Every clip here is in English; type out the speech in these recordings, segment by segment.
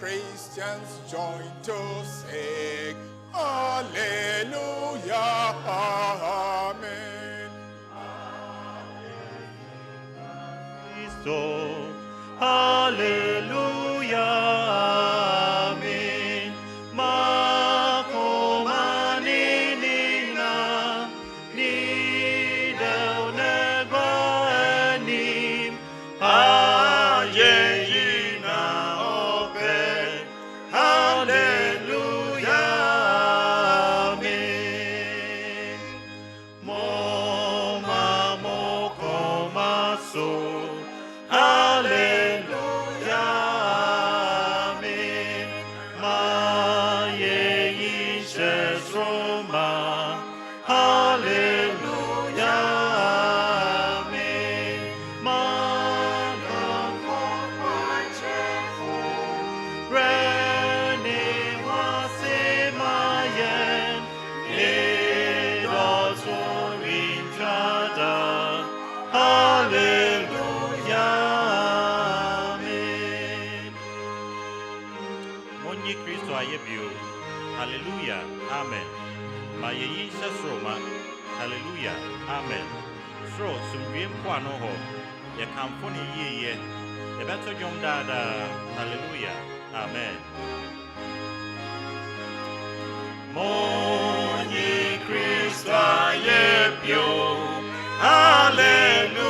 Christians join to sing. Hallelujah, amen. So, hallelujah, amen. Makomani nina, nidel negwanim, ayeyina obe, hallelujah, amen. Moma mokoma so. Hallelujah, amen. Maye Jesus Roma. Hallelujah, amen. Manam Kwarteng. Rene wasemayen. Edos orinjada. Hallelujah. Kristo ayebio. Hallelujah. Amen. Ma ye Jesus Roma. Hallelujah. Amen. Sro sumwem kwa no ho. Ye kamfo ne ye. Ye beto jom dada. Hallelujah. Amen. Monye Kristo ayebio. Hallelujah.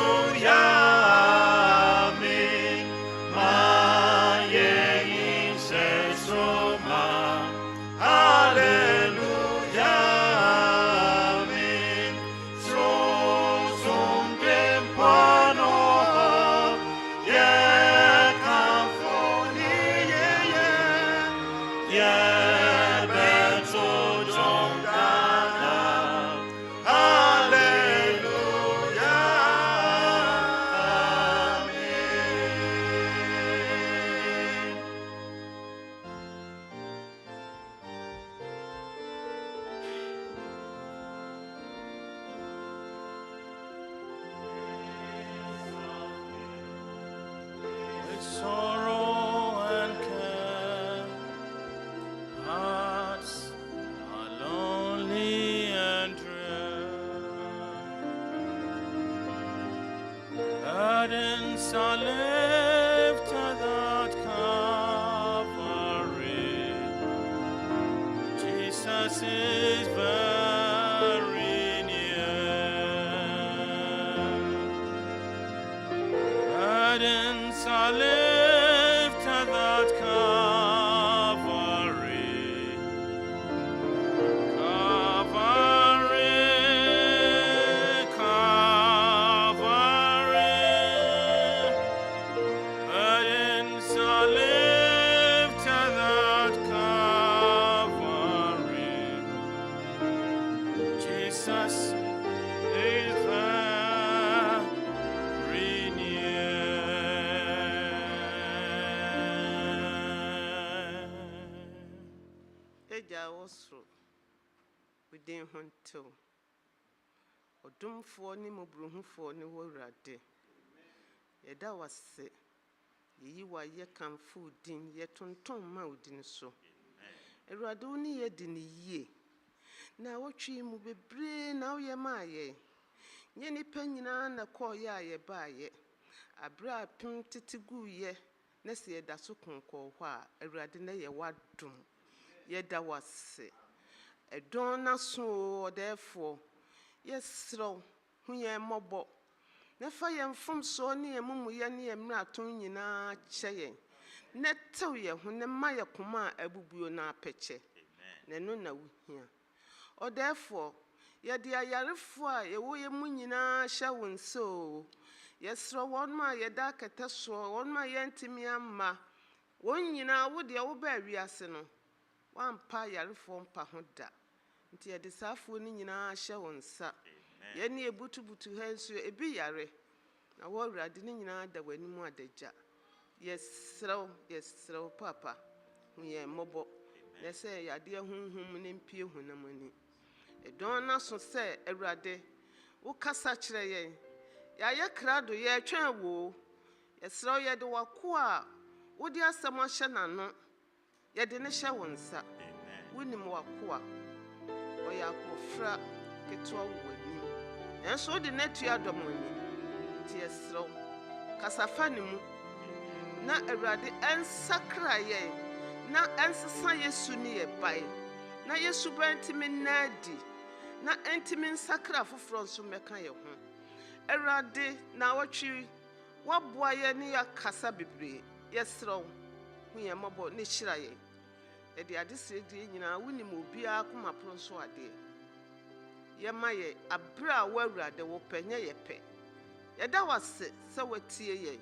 Sorrow and care, hearts are lonely and drear, burdens are lifted at Calvary. Jesus is very near. Burdens are lifted at Calvary. Calvary, Calvary. Burdens are lifted at Calvary. Jesus is very near. Eja osro within hunto odumfo ni mobruhufo ni worade yeda wase yi wa ye kanfo din ye tonton ma odin so erade oni ye din yie na wotwi mu bebre na wo ye maaye nye nipa nyina na kọ ye aye baaye abra pem titigu ye na se yeda so konko ho a erade na ye wadum yeda wase edon na so therefore yesro hu ye mobo na fa ye mfom so ne ye mumu ye ne ye mraton nyina kyeye na tew ye hu ne ma ye koma abubuo na apeche na no na wuhia o therefore ye de ayarefo a ye wo ye mu nyina hya wonso yesro won ma ye da keteso won ma ye ntimi amma won nyina wo de wo ba wiase no wampa yarefo mpa ho da nti ye de safo ni nyina hye wonsa ye ne ebutubutu hanso ebi yare na wo awrade ni nyina da wanimu adagya yesrew papa hu ye mobo na se yade hunhum ne mpie hunamani edon na so se awrade wo kasa kire ye ya ye krado ye twen wo yesrew ye de wako a wo de asem ahye nano yɛde ne hyɛ wo nsa wonim wakoa ɔyɛ akɔfra ketewa wo w'anim nanso wode no atua dɔm w'anim nti yɛserɛ wo kasafa ne mu na Awurade ɛnsakra yɛn na ɛnsesa Yesu ne yɛ bae na Yesu ba ntimi nadi na ntimi nsakra foforɔ nso mmɛka yɛ ho Awurade na wɔtwe waboa yɛ ne yɛakasa bebree yɛserɛ wo hu yɛn mmɔbɔ ne hyira yɛn yɛde adesrɛ die nyinaa wonim obiara koma poro nso adeɛ yɛma yɛ abrɛ a wo Awurade wopɛ nyɛ yɛpɛ yɛda wase sɛ watie yɛn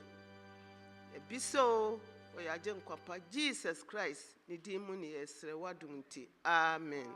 ebisa o ɔyɛ agye nkwapa Jesus Christ ne din mu ne yɛsrɛ wadom nti amen.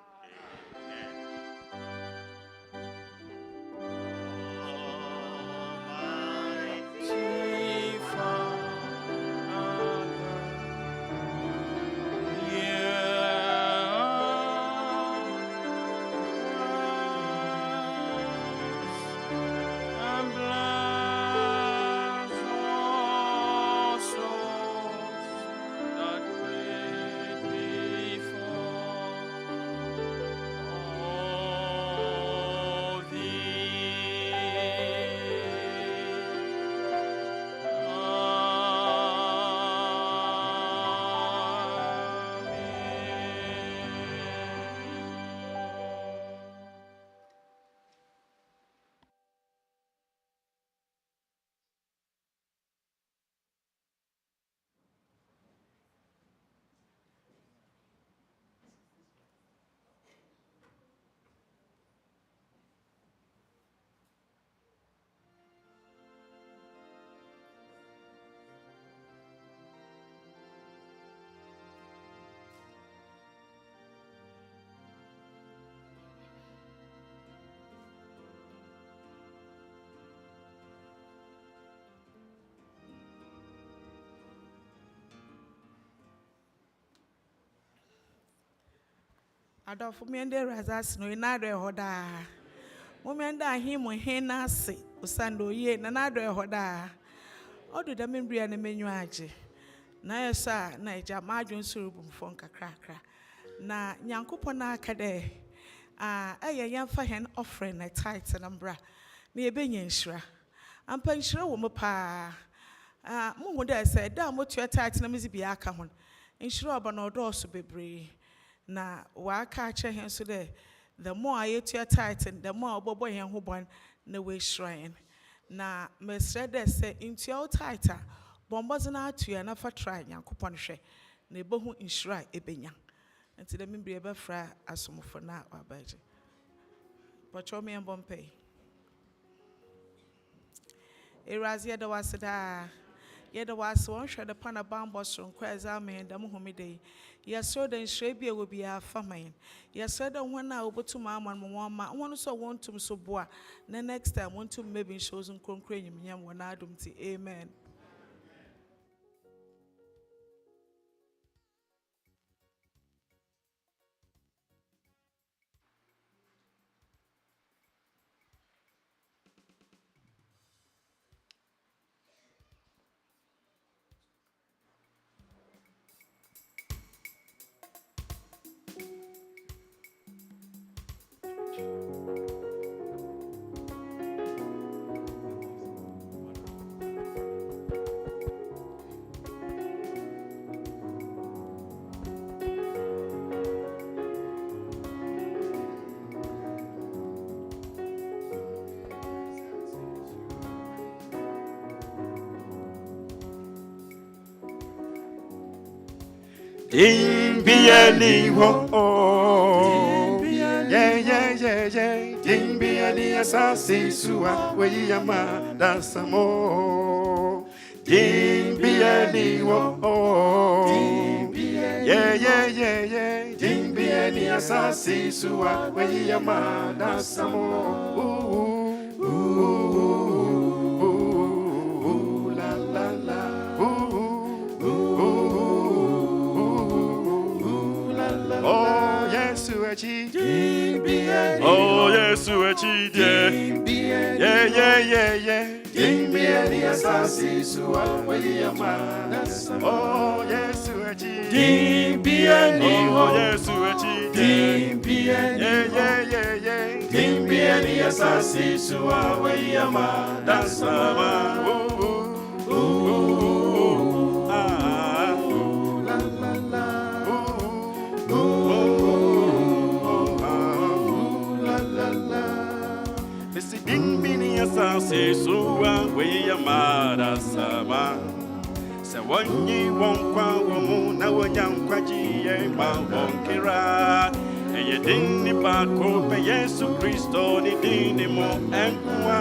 Adolfo miende razas no inadwe hoda. Mumienda himo hena se usando ye na nadwe hoda. Odu da membria ne menyu age. Na yesa na eja madwon surubu mfon kakrakra. Na nyankopon na akade eye yemfa hen offering na tithe na mbra. Na yebenye nhira. Ampa nhira wo mo pa. Muhu da se da mo tua tithe na mizi bia aka ho. Nhira oba na odo so bebre. Na waka che hen so de the more I eat your titan the more obobo hen ho bon na we shrine na mesre de say into your titan bomboz na atua na fa try yankopon hwe na ebohu insura ebenya enti de membre ebe fra asomfo na abaje pocho me mbompe erazia de wasida yeda was won hwe de pana bambo so nkwa examen da muhumide yeso de nhrebi e wo bia faman yeso de hona obotuma aman mo won won so wontum so boa na next time wontum maybe shows nkronkro enyimnyam wona adom ti amen. Ding be any wo, yeah. Ding be any assassin, sua, where ye am, that's some more. Ding be any wo, yeah. Ding be any assassin, sua, where ye am, that's some more. Oh yes, yeah. Dimbiani asasi suwa weyama dasamo. Oh Yesu echi. Dimbiani oh Yesu echi. Dimbiani yeah. Dimbiani asasi suwa weyama dasamo. Say so we amara sama se wonyi wonkwa womu na wonyam kwaji e ma wonkira eye dinni ba ko pe Yesu Kristo ni dinni mo enkwa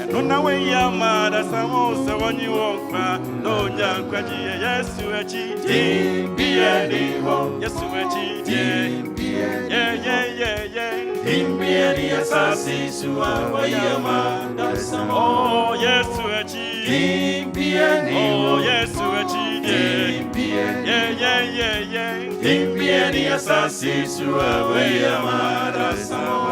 eno na we amara sama se wonyi wonkwa no nyam kwaji e Yesu echi dimbiani wo Yesu echi yeah Dimbiani asasi suwa wayama dasamo. Oh Yesu echi. Dimbiani oh Yesu echi. Yeah. Dimbiani asasi suwa wayama dasamo.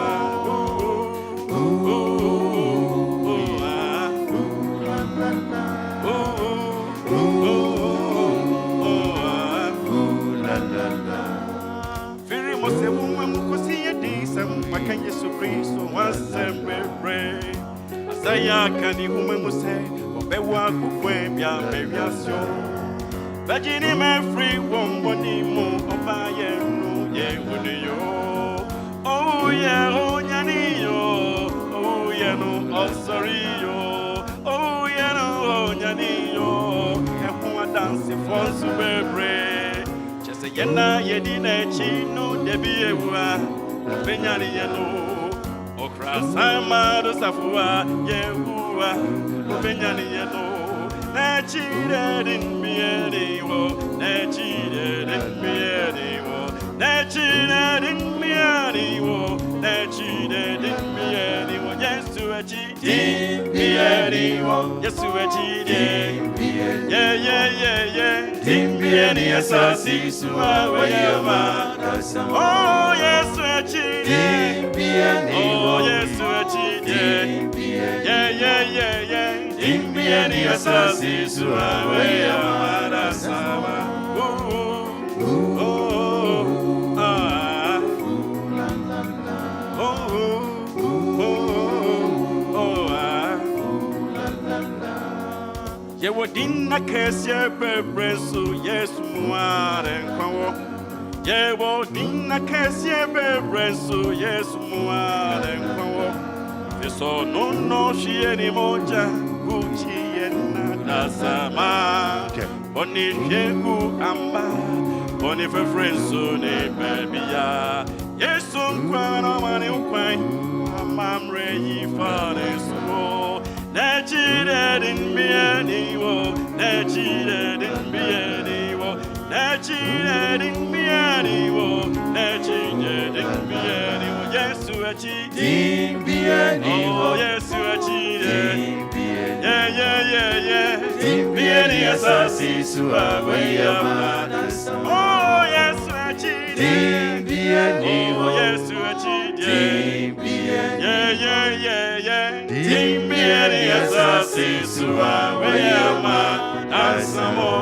Maka Yesu Kristo wasembre Asaya kani umemuse Obewa kukwe bia mewiasyo Vajini mefri womboni mu Obaye nu ye uniyo Oh yeah onyaniyo Oh yeah no osoriyo Oh yeah no onyaniyo Ehuwa dansi fonsu bebre Chese yena yedine chino debi ewa Benyani yeno, okrasa mado safua yehuwa. Benyani yeno, nechide din mieni wo, nechide din mieni wo, nechide din mieni wo, nechide din mieni wo. Yesu echi din mieni wo, Yesu echi din. Yeah. Din mieni asasi suwa weyama. Oh Yesu echi. Oh Yesu echi. Yeah. Dimbiani asasi suwa weyama dasama. Yewo dinna kesye bebresu Yesu muare nkwawo. Yewo dinna kesye bebresu Yesu muare nkwawo. Fiso no shieni moja kuchiena dasama. Boni shegu amba boni fefrensu ne bebia. Yesu nkwana mani ukwai amamre yifane sumo. Nechide din mieni wo, nechide din mieni wo, nechide din mieni wo, nechide din mieni wo. Yesu echi din mieni wo, Yesu echi yeah. Din mieni asasi suwa weyama dasamo. Oh Yesu echi din mieni wo, Yesu echi yeah. Din mieni asasi suwa weyama dasamo.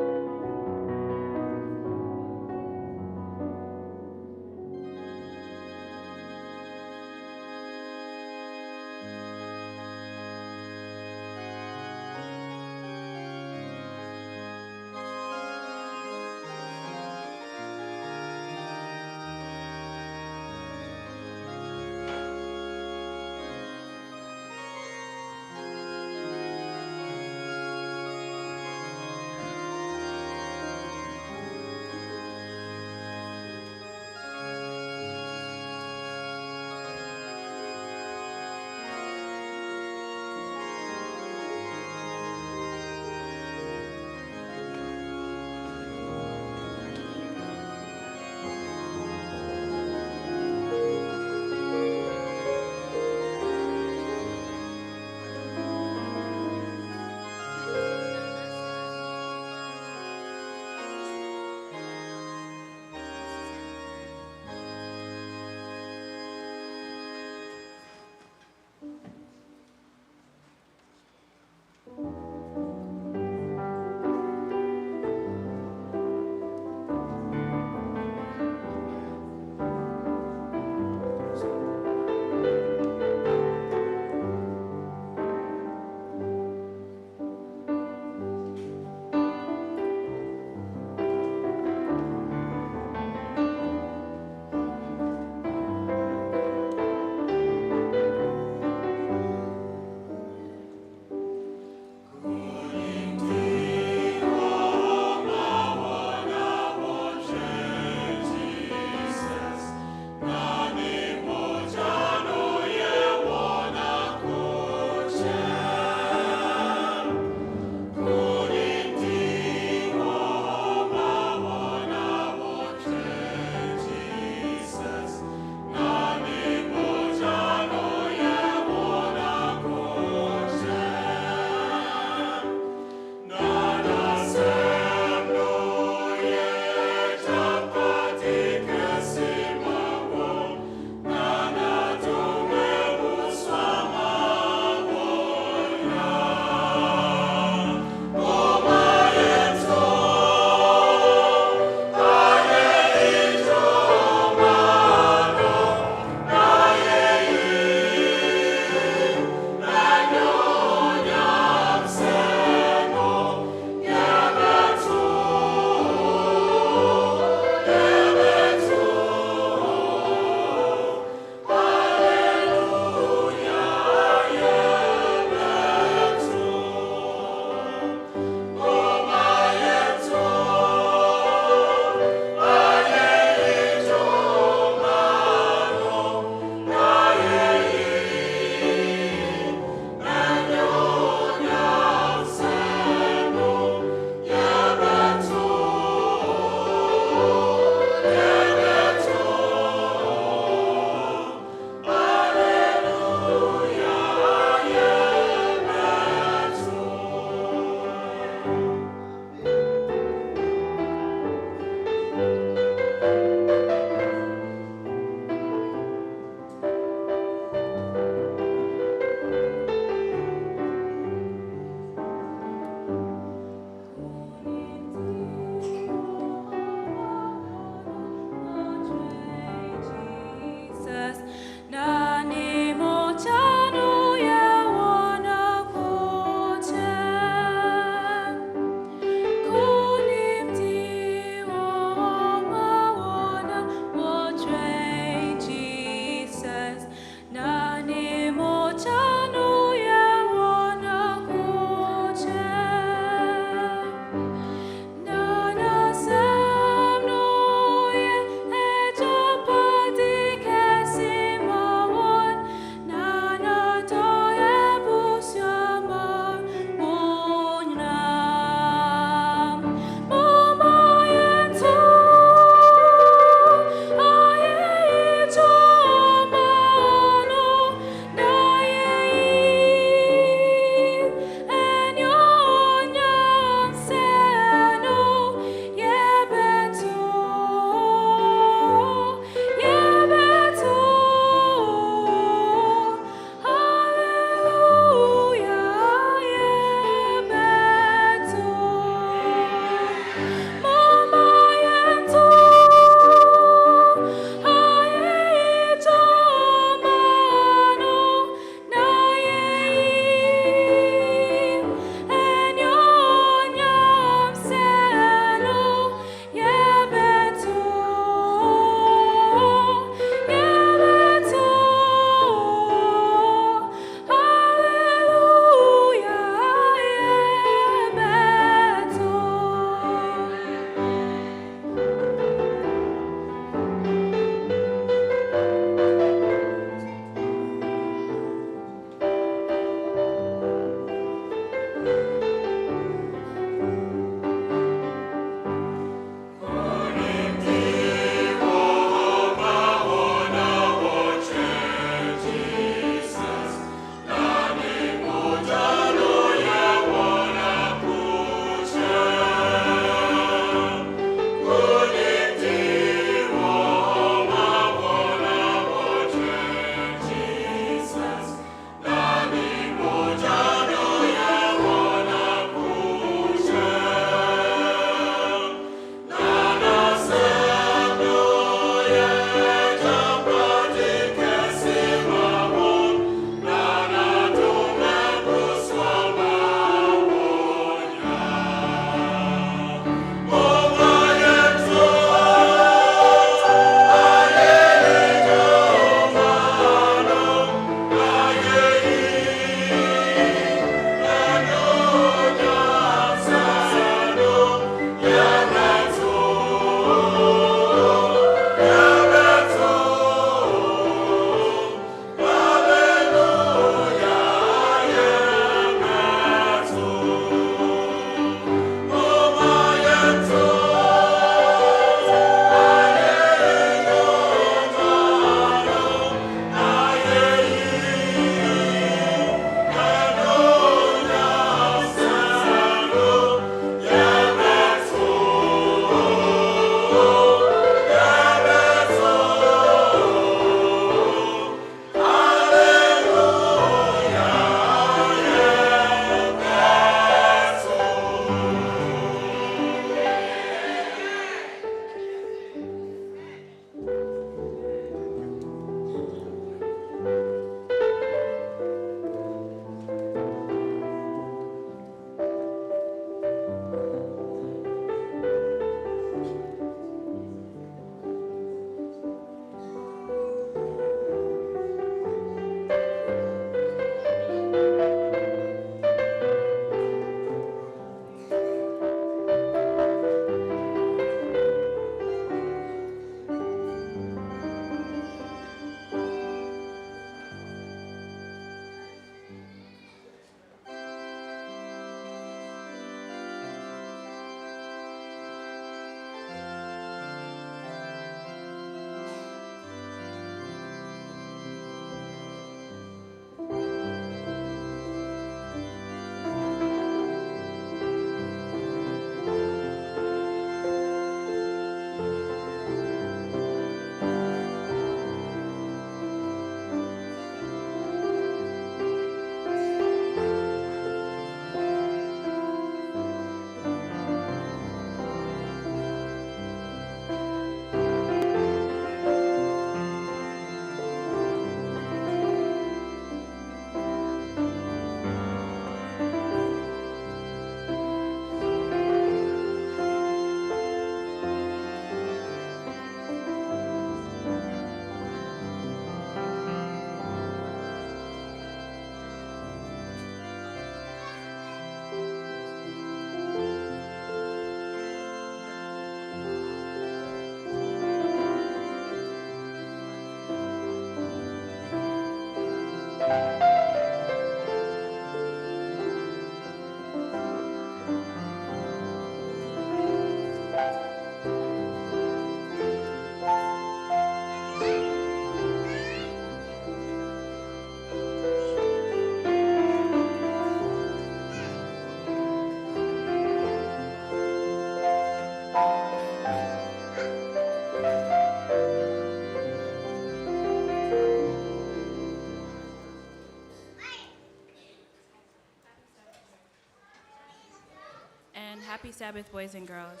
happy Sabbath, boys and girls.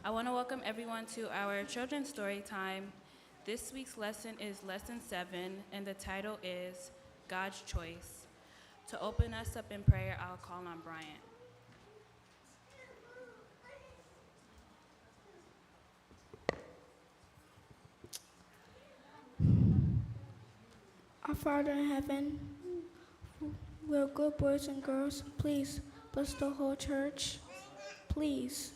I want to welcome everyone to our children's story time. This week's lesson is Lesson 7, and the title is God's Choice. To open us up in prayer, I'll call on Bryant. Our Father in heaven, we're good boys and girls. Please bless the whole church. Please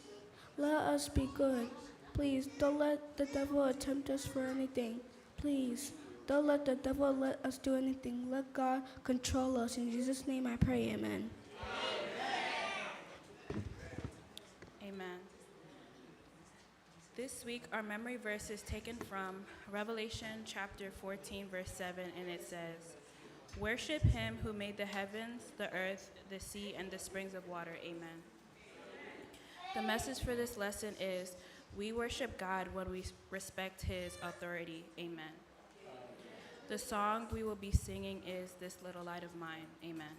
let us be good. Please don't let the devil tempt us for anything. Please don't let the devil let us do anything. Let God control us. In Jesus' name I pray, amen. Amen. This week, our memory verse is taken from Revelation chapter 14, verse 7, and it says, "Worship him who made the heavens, the earth, the sea, and the springs of water." Amen. The message for this lesson is, we worship God when we respect his authority. Amen. The song we will be singing is "This Little Light of Mine." Amen.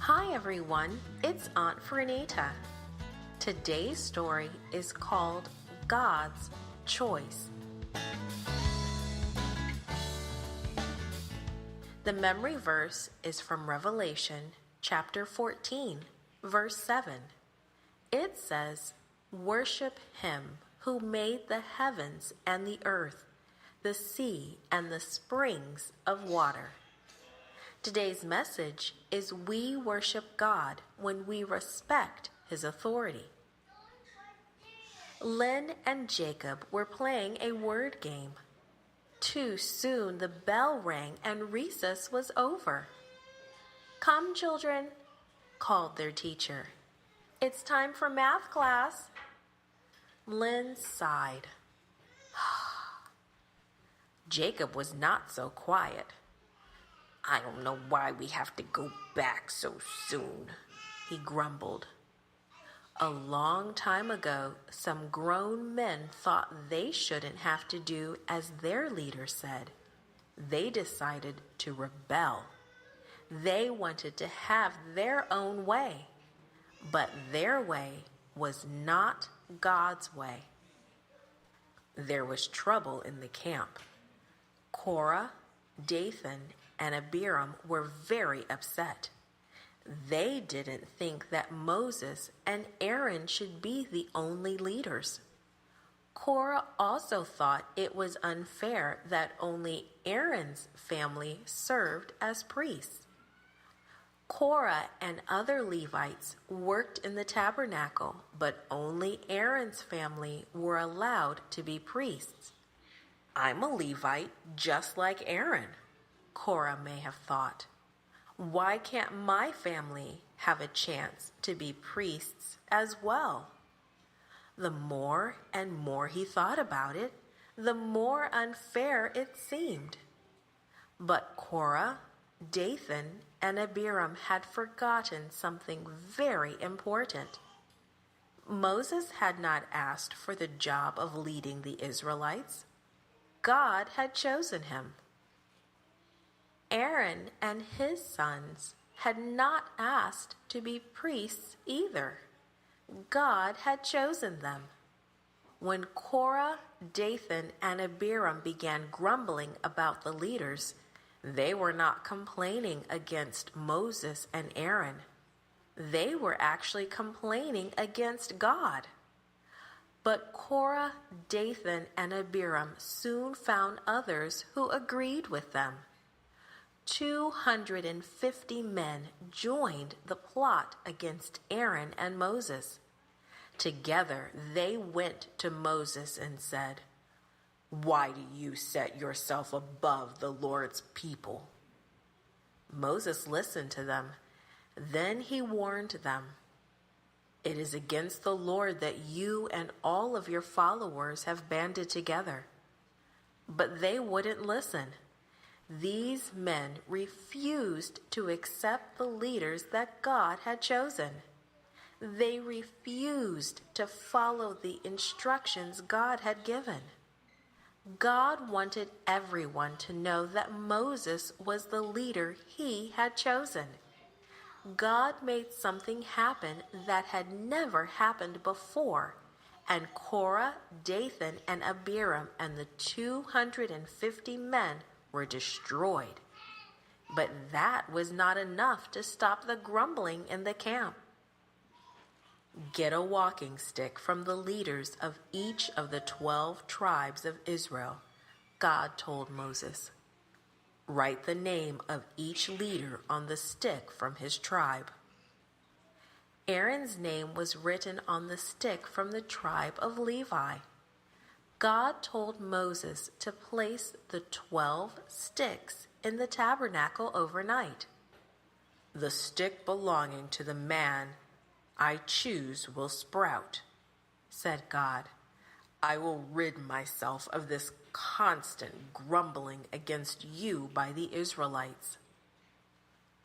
Hi everyone, it's Aunt Fernita. Today's story is called God's Choice. The memory verse is from Revelation chapter 14, verse 7. It says, "Worship him who made the heavens and the earth, the sea and the springs of water." Today's message is we worship God when we respect his authority. Lynn and Jacob were playing a word game. Too soon the bell rang and recess was over. "Come, children," called their teacher. "It's time for math class." Lynn sighed. Jacob was not so quiet. "I don't know why we have to go back so soon," he grumbled. A long time ago, some grown men thought they shouldn't have to do as their leader said. They decided to rebel. They wanted to have their own way, but their way was not God's way. There was trouble in the camp. Korah, Dathan, and Abiram were very upset. They didn't think that Moses and Aaron should be the only leaders. Korah also thought it was unfair that only Aaron's family served as priests. Korah and other Levites worked in the tabernacle, but only Aaron's family were allowed to be priests. "I'm a Levite just like Aaron," Korah may have thought. "Why can't my family have a chance to be priests as well?" The more and more he thought about it, the more unfair it seemed. But Korah, Dathan, and Abiram had forgotten something very important. Moses had not asked for the job of leading the Israelites. God had chosen him. Aaron and his sons had not asked to be priests either. God had chosen them. When Korah, Dathan, and Abiram began grumbling about the leaders, they were not complaining against Moses and Aaron. They were actually complaining against God. But Korah, Dathan, and Abiram soon found others who agreed with them. 250 men joined the plot against Aaron and Moses. Together they went to Moses and said, "Why do you set yourself above the Lord's people?" Moses listened to them. Then he warned them, "It is against the Lord that you and all of your followers have banded together." But they wouldn't listen. These men refused to accept the leaders that God had chosen. They refused to follow the instructions God had given. God wanted everyone to know that Moses was the leader he had chosen. God made something happen that had never happened before, and Korah, Dathan, and Abiram and the 250 men were destroyed. But that was not enough to stop the grumbling in the camp. "Get a walking stick from the leaders of each of the 12 tribes of Israel," God told Moses. "Write the name of each leader on the stick from his tribe." Aaron's name was written on the stick from the tribe of Levi. God told Moses to place the 12 sticks in the tabernacle overnight. "The stick belonging to the man I choose will sprout," said God. "I will rid myself of this constant grumbling against you by the Israelites."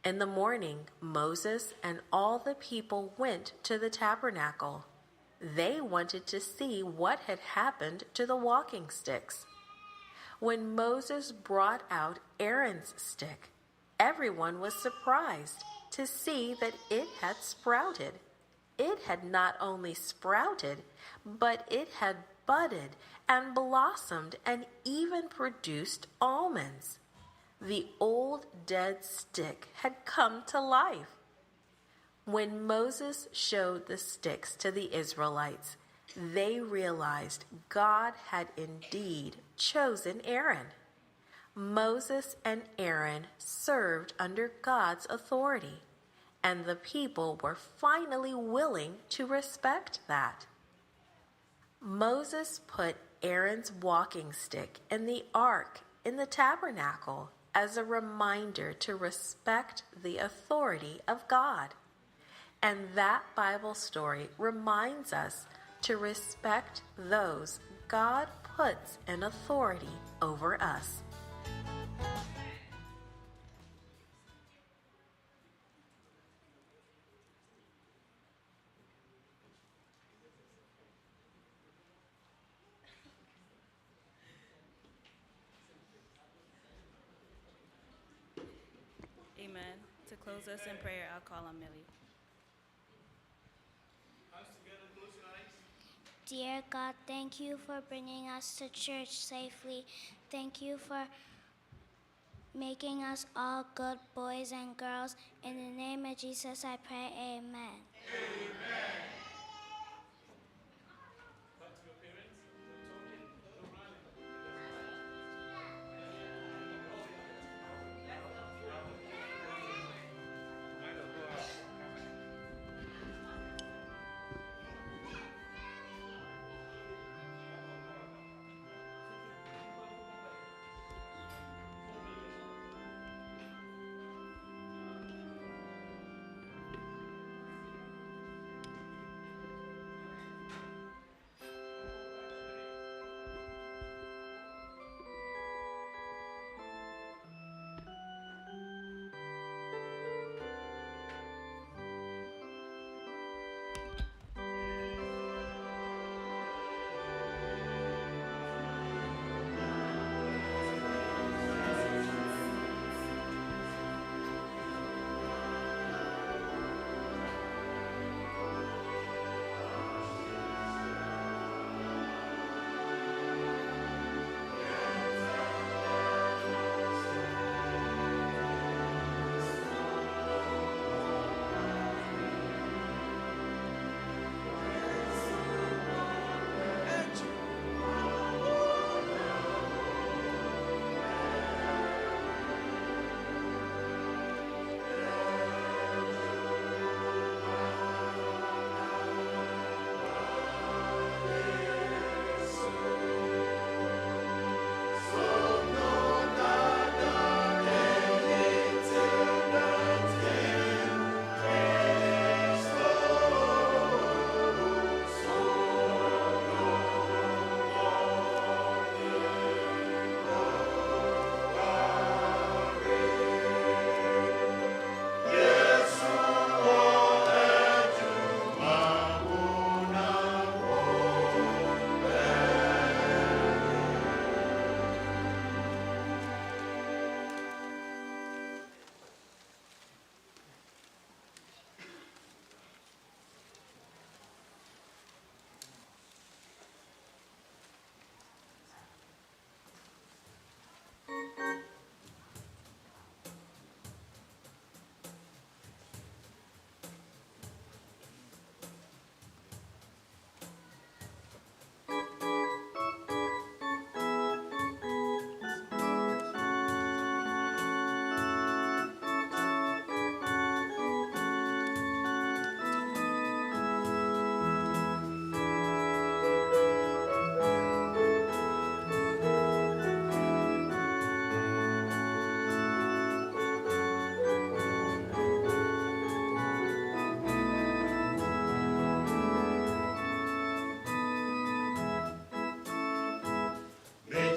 In the morning, Moses and all the people went to the tabernacle. They wanted to see what had happened to the walking sticks. When Moses brought out Aaron's stick, everyone was surprised to see that it had sprouted. It had not only sprouted, but it had budded and blossomed and even produced almonds. The old dead stick had come to life. When Moses showed the sticks to the Israelites, they realized God had indeed chosen Aaron. Moses and Aaron served under God's authority, and the people were finally willing to respect that. Moses put Aaron's walking stick in the ark in the tabernacle as a reminder to respect the authority of God. And that Bible story reminds us to respect those God puts in authority over us. Amen. To close us in prayer, I'll call on Millie. Dear God, thank you for bringing us to church safely. Thank you for making us all good boys and girls. In the name of Jesus, I pray, amen.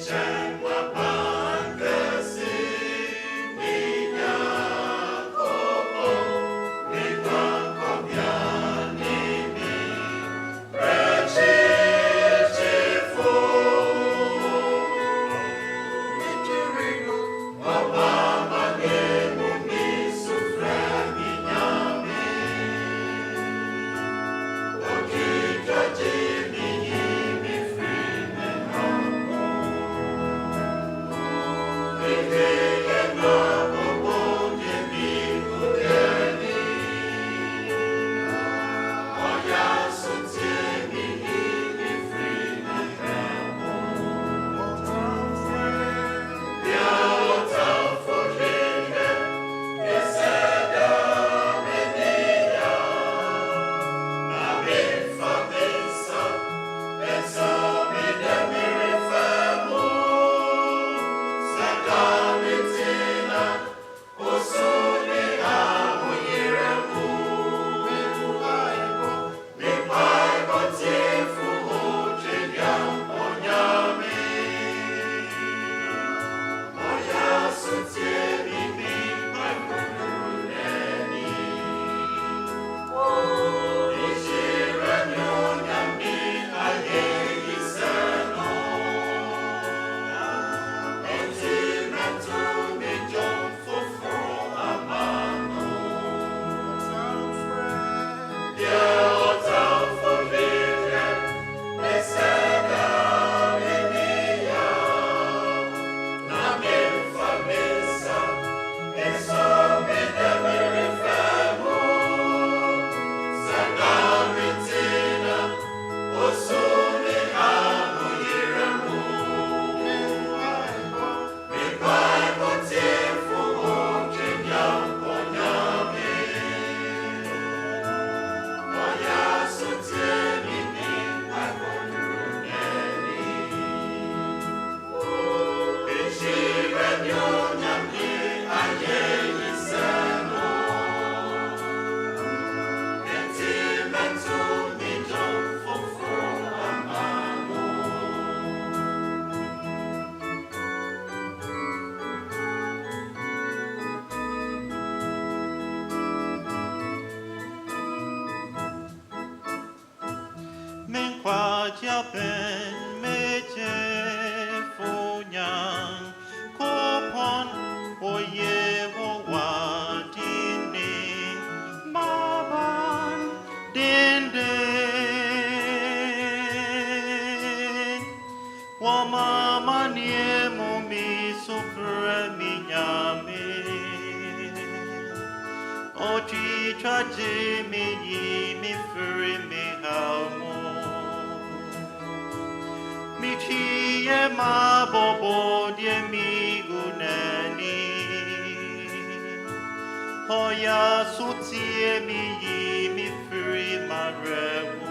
Come ben meje funyang kopon oye wo wadini maban dende wa mama nie mo mi supremi nyame o ti traje mi mi free me hamo mi chi e ma bobo die mi gunani Hoya sutie mi free my rewo.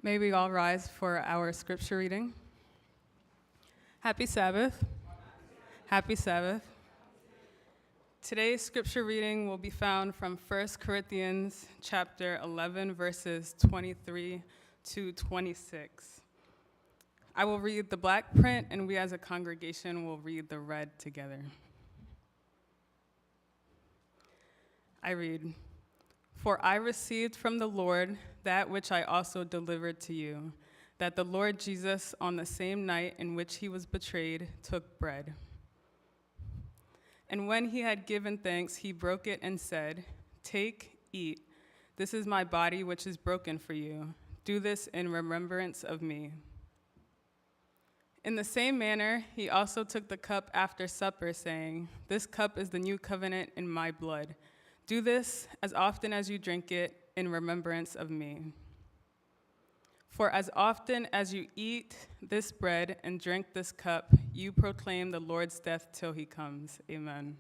May we all rise for our scripture reading. Happy Sabbath. Happy Sabbath. Today's scripture reading will be found from 1 Corinthians chapter 11, verses 23 to 26. I will read the black print, and we as a congregation will read the red together. I read, "For I received from the Lord that which I also delivered to you, that the Lord Jesus, on the same night in which he was betrayed, took bread. And when he had given thanks, he broke it and said, 'Take, eat. This is my body which is broken for you. Do this in remembrance of me.' In the same manner, he also took the cup after supper, saying, 'This cup is the new covenant in my blood. Do this as often as you drink it in remembrance of me. For as often as you eat this bread and drink this cup, you proclaim the Lord's death till he comes.' Amen."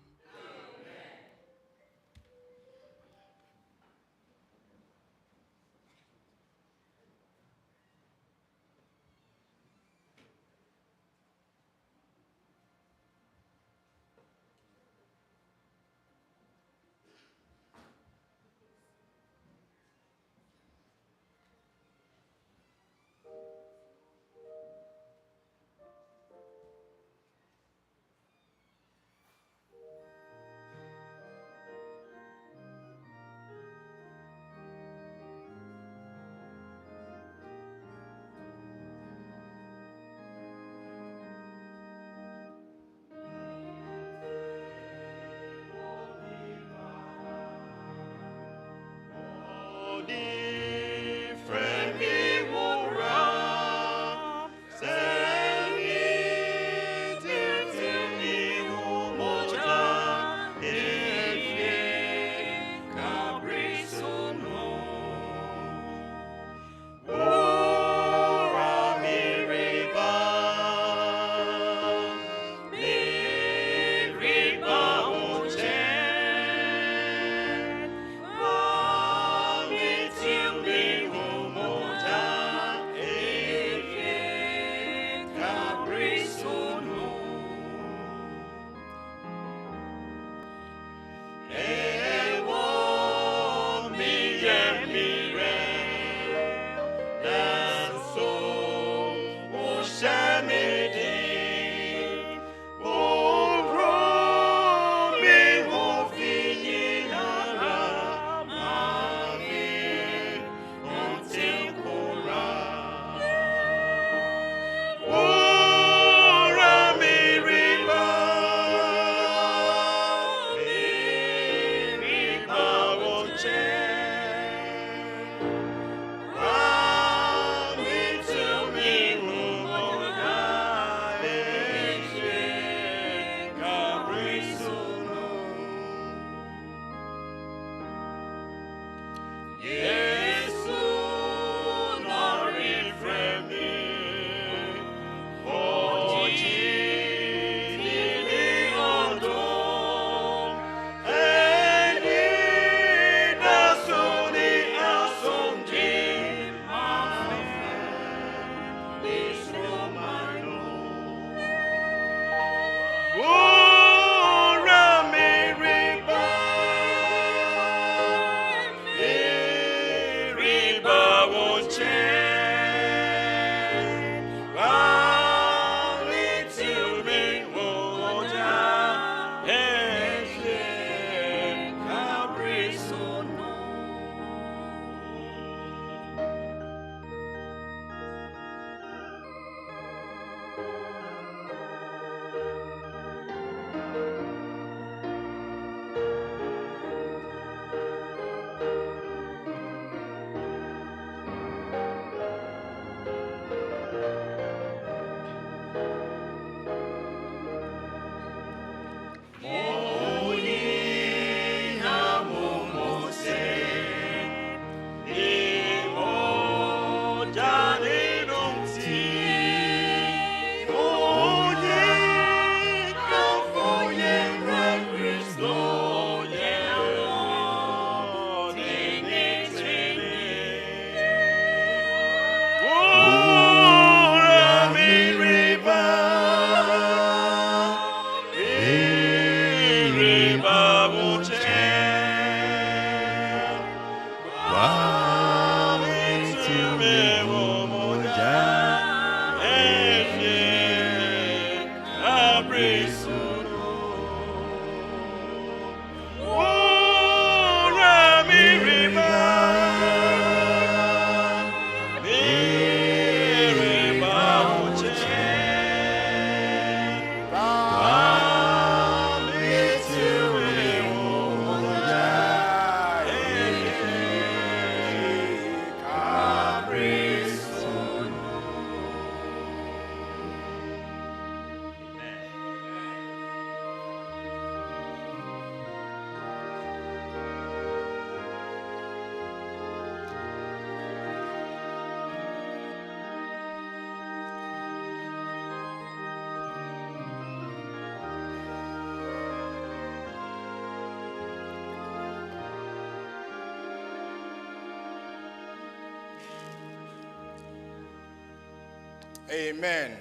Amen.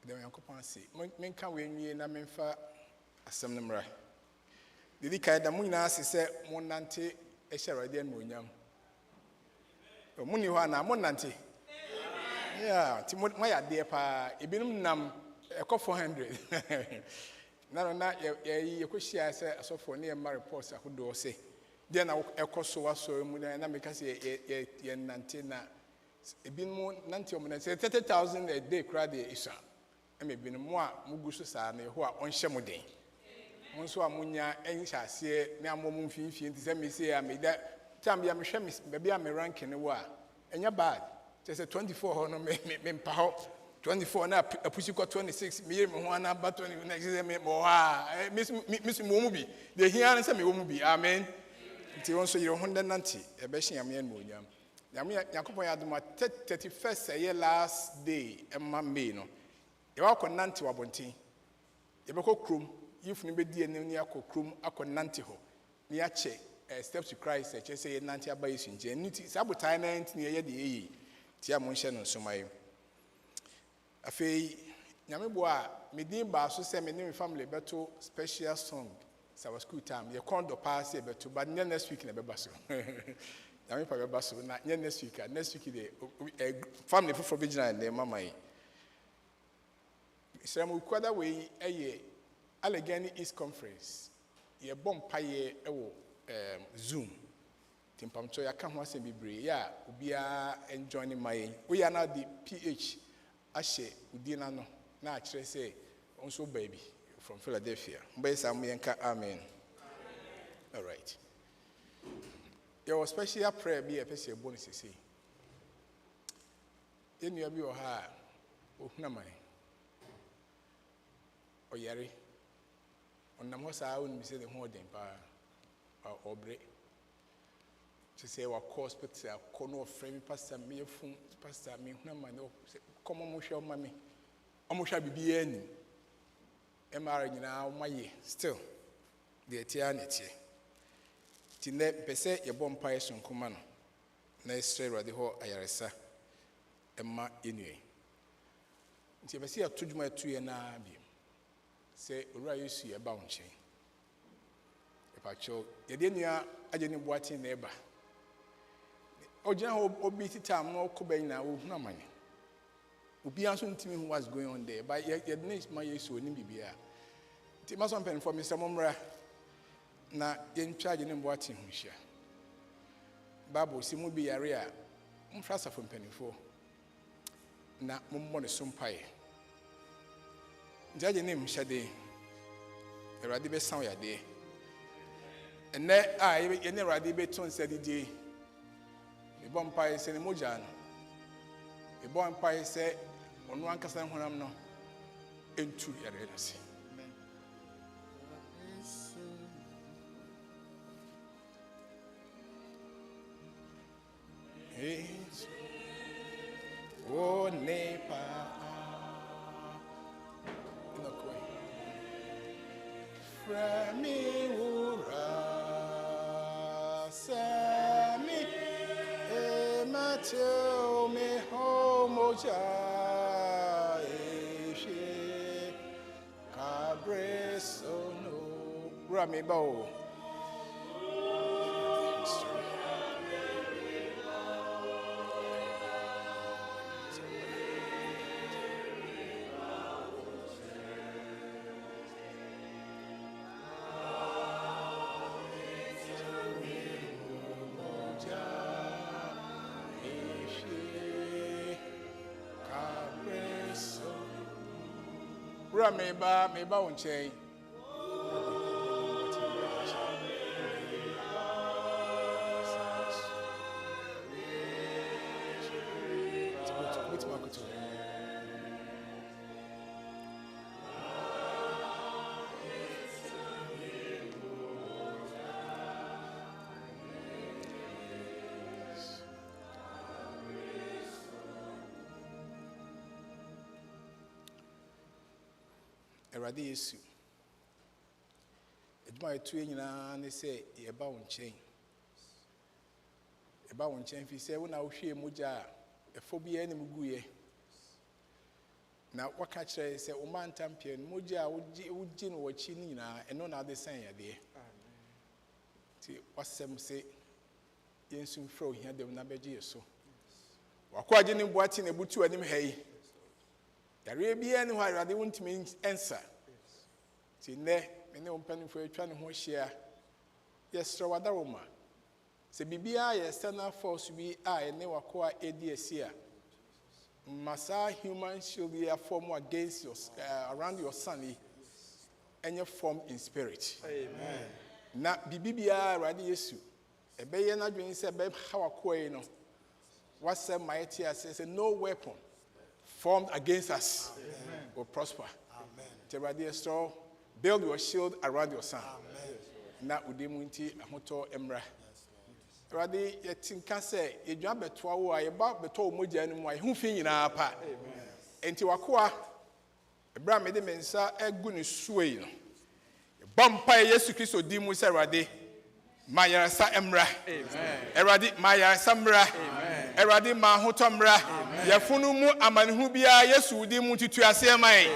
The Yankopon say, Menka we na memfa asem nemra. Didi kai da mu nyina se monante ehyerade an monyam. Muni ho na monante. Yeah, ti moya de pa ebinum nam ekọ 400. Na ye kohyia se asofo ne ma reports ahodo se. Then I so mu na make say ye nante na ebinum nante o say 30,000 a day crowd isa. E me binum a mugu so sa na ho a onhye mu den. Monso amunya enhyase na amom mfinfin ti se me say am da time ya me hwe me baby am ranking wo a enya bad just 24 ho no me mpa ho 24 na apusi ko 26 me me ho na ba 20 na say me mo ha miss mo mu bi de hia na say me wo mu bi amen nti won so yire ho ndanti e be hia me no onyam yakopon ya duma 31st year last day emma May no e wa ko nanti wabontin e be ko krom if ni be die ni akokrom akonante ho ni ache steps to Christ e say ye nanti aba yesu nje nti sabotai na nti ye de yi ti amon hye no nsomai afei nyame bo a medin ba so say me ne family beto special song sa was school time ye kondo pass e beto but next week na be baso nyame pa be baso na next week the family for vigilance na mama yi Israel kwada we eye Allegheny East Conference ye bompa ye ewo Zoom timpamcho ya ka ho asem bibre ya obia enjoying my we are now the PH ahye udina no na a kire say onso baby from Philadelphia mbe sam yenka amen all right your special prayer be a person bonus say enu abi o ha ohuna man oyare onam ho saa won mi say the ho den pa obre to say wa hospital kono frame pastor me fun pastor me huna man komo mo hwe o ma me o mo hwa bibia ani MR nyina o maye still the etia na etie ti ne pese ye bom pa yeso nkoma no na Israel rade ho ayaresa emma enue nti pese ya tujuma etuye na bi se owura yesu ye ba wonche e pa cho ye de nua agye ni boati na eba ogina ho obi titam no koban na wo huna manye obi anso ntimi who was going on there but ye didn't my yesu oni bibia ti ma so pen for Mr. Momra na ye charge ni boati hu hia bible si mu bi yare a mfrasa for penifo na mommo ne sompae jaje ne mhyade erade be san yade ene a ye ne erade be ton sadidi e bompae se ne moja no e bompae se onu ankasa honam no entu yare na se oh nepa no koi frami ura sami e mateo me homoja e cabreso no rami bao me ba wonche Erade Yesu eduma etu nyina ne se ye ba wonchen fi se wona wo hwe moja efo bia ne muguye na waka kire se o man tampie moja wogi no wachi nyina eno na de san yade amen ti wasem se yensu fro hia dem na beje yeso wakwaje ne boati ne butu anim hayi yare bia ne ho arade wontimi ensa ti ne me ne ompanifo atwa ne ho hia yesra wadaroma se bibia ye external force bi a ene wakoa edia massa human shield be form against your around your son ɛnyɛ formed in spirit. Amen. Na bibibia Awurade Yesu ɛbɛyɛ n'adwene sɛ ɛbɛha w'akoa yi no wasɛ ma yɛte ase sɛ no weapon formed against us will prosper. Amen. Awurade, build your shield around your son. Amen. Na udemu nti ahoto emra. Awurade yɛtinka sɛ yɛdwa bɛtoa wo a yɛba bɛtɔ wo mogya no mu a yɛho fi nyinaa pa. Enti wakoa ebra mede me nsa egu ne suo yi no. Yɛbɔ mpa Yesu Kristo di mu sɛ Awurade ma yaresa emra. Amen. Awurade ma yaresa mra. Amen. Awurade ma ahoto mra. Yɛfunu mu amanhu bia Yesu di mu tutu ase man.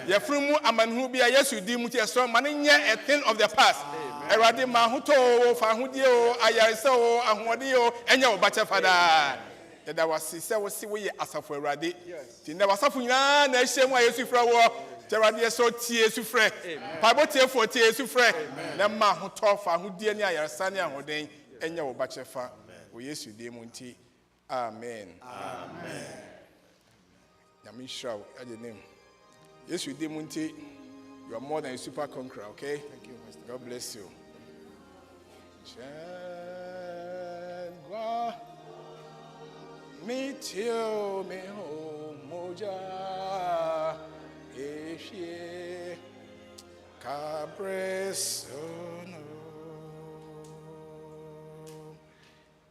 Yɛfunu mu amanhu bia Yesu di mu tiɛso ma ne nyɛ a thing of the past. Awurade ma ahoto fa ahodie o ayaresa o ahode o ɛnyɛ wo bakyɛ fada. Yɛda wasi sɛ wosi wo yɛ asafo Awurade. Ti na wasafo nyinaa na ɛhyɛ mu a Yesu fra wo. Awurade so tie Yesu frɛ. Pabo tie fo tie Yesu frɛ. Na ma ahoto fa ahodie ne ayaresa ne ahoden ɛnyɛ wo bakyɛ fa. Wo Yesu di mu nti. Amen. Amen. Yamishra, at your name. Yes, you did, Munti. You are more than a super conqueror, okay? Thank you, Master. God bless you. Meet you, me home, moja, capresono.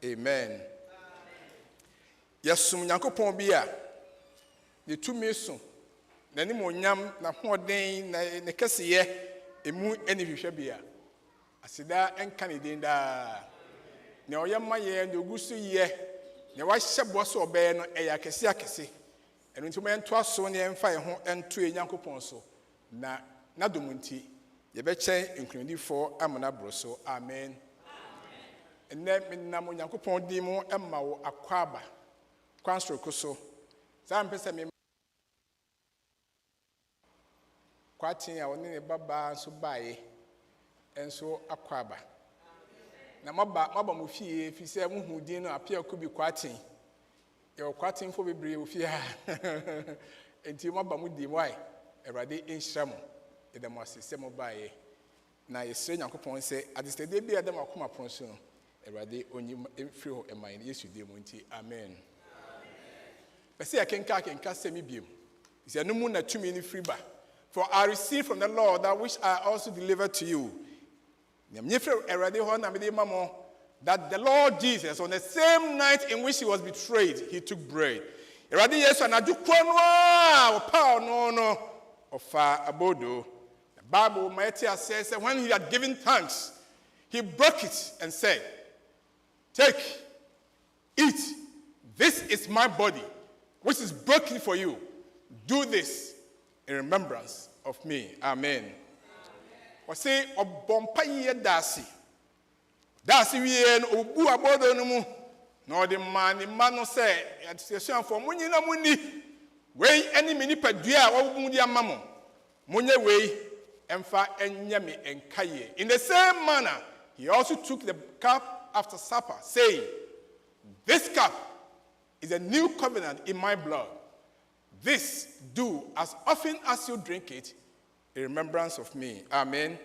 Amen. Yasum Yankopon bia the two meso na ni monyam na hoden na ne keseye emu eni hwehwe bia asida enka ne den da na oyema ye na ogusu ye na wa hyebo so obe no eya kese akese enu nti mento aso ne emfa ye ho ento Yankopon so na domunti ye be chen nkundifo amana broso. Amen. Enne menam Yankopon di mu emma wo akwaba Kwanstro koso. Sa mpese me Kwarteng a woni ne baba so bae enso akwaba. Na maba mo fie fi se muhu din no Appiah Kubi Kwarteng. Ye Kwarteng fo bebre wo fie ha. Enti maba mo di wai. Awurade enhyira mo. E dem asese mo bae. Na yesre Nyankopon se adistede bi adam akoma pronso no. Awurade onyi free ho eman Yesu di mu nti. Amen. Bese ya kenka semi biem. Is ya no mu na tumi ni free ba. For I received from the Lord that which I also delivered to you. That the Lord Jesus, on the same night in which he was betrayed, he took bread. The Bible says that when he had given thanks, he broke it and said, "Take, eat. This is my body, which is broken for you. Do this in remembrance of me." Amen. We say, "Obompa ye dasi. Dasi we no obu abodo no mu. No the man no say, "Atsesuan for munyi na muni. We any mini padua wo bu di amamo. Munye we emfa enya me enkaye." In the same manner, he also took the cup after supper, saying, "This cup is a new covenant in my blood. This do as often as you drink it in remembrance of me." Amen.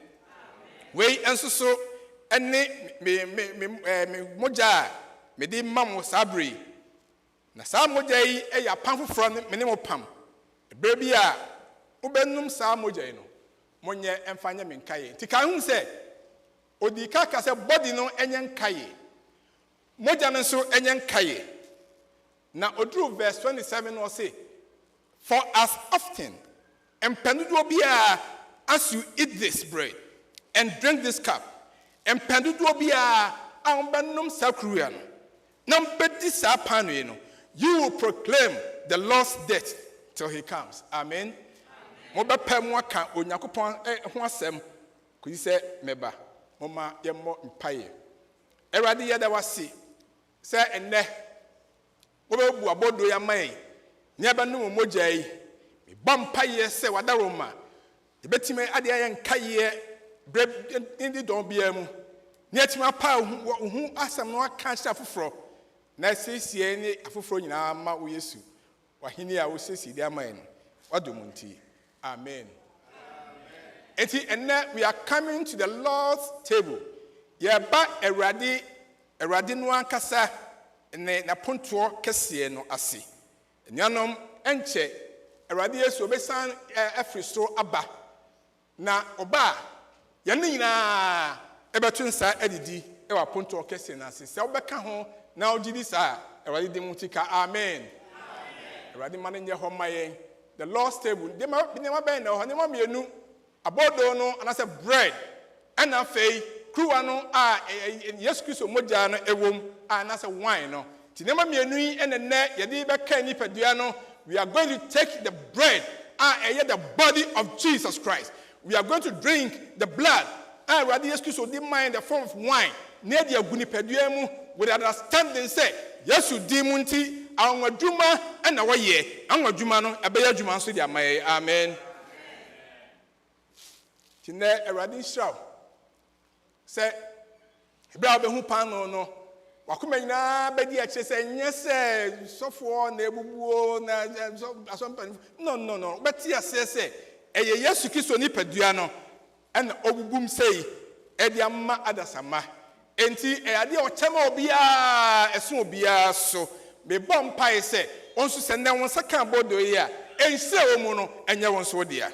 We enso so ene me moja me di mamo sabri. Na sa moja yi e ya pam foforo me ne mo pam. Ebere bi a ubenum sa moja yi no. Monye emfanya me nkaye. Ti kan hu se odi ka se body no enye nkaye. Moja no so enye nkaye. Na odru verse 27 no say, "For as often and pendudo as you eat this bread and drink this cup, and pendudo bia ambanum sakruya no, nambedi sa panu no, you will proclaim the Lord's death till he comes." Amen. Moba pem waka Onyankopon ho asem ku se meba moma yemmo mpaye. Erade yeda wasi se enne wobebu abodo ya mai nyaba no mogya yi me bampa ye se wadaroma ebetime ade aye nkaye bre ndi don bia mu ne atima pa hu asam no aka hya foforo na sesie ni afoforo nyina ma wo Yesu wahini a wo sesi de aman no wadomunti. Amen. And now we are coming to the Lord's table. Yeba eradi no ankasa ne na ponto kese no ase. Nyanom enche eradi Yesu obesan afristo aba. Na oba ye nyina ebetu nsa edidi e wa ponto kese na ase. Se obeka ho na ogidi sa eradi de mutika. Amen. Eradi manenye ho mayen. The Lord's table. They ma be na ho ne ma mienu abodo no anase bread and afei kruwa no Yesu Kristo moja no ewom anase wine no tinema mienu yi enene yede be ka nipadua no. We are going to take the bread the body of Jesus Christ. We are going to drink the blood rather Yesu Kristo di mind the form of wine near the agunipadua mu with understanding say Yesu di munti anwadwuma na waye anwadwuma no ebeya dwuma so di amaye. Amen. Tine eradi shraw say ebra be hu pan no wakoma nyina bedi ache say nyese sofo na ebubuo na asompan no beti ase say eye Yesu Kristo ni padua no na obubum sei e dia ma adasama enti ade o chema obia eso obia so me bom pai say onso se ne won saka bodo yi a ense o mu no enye won so dia.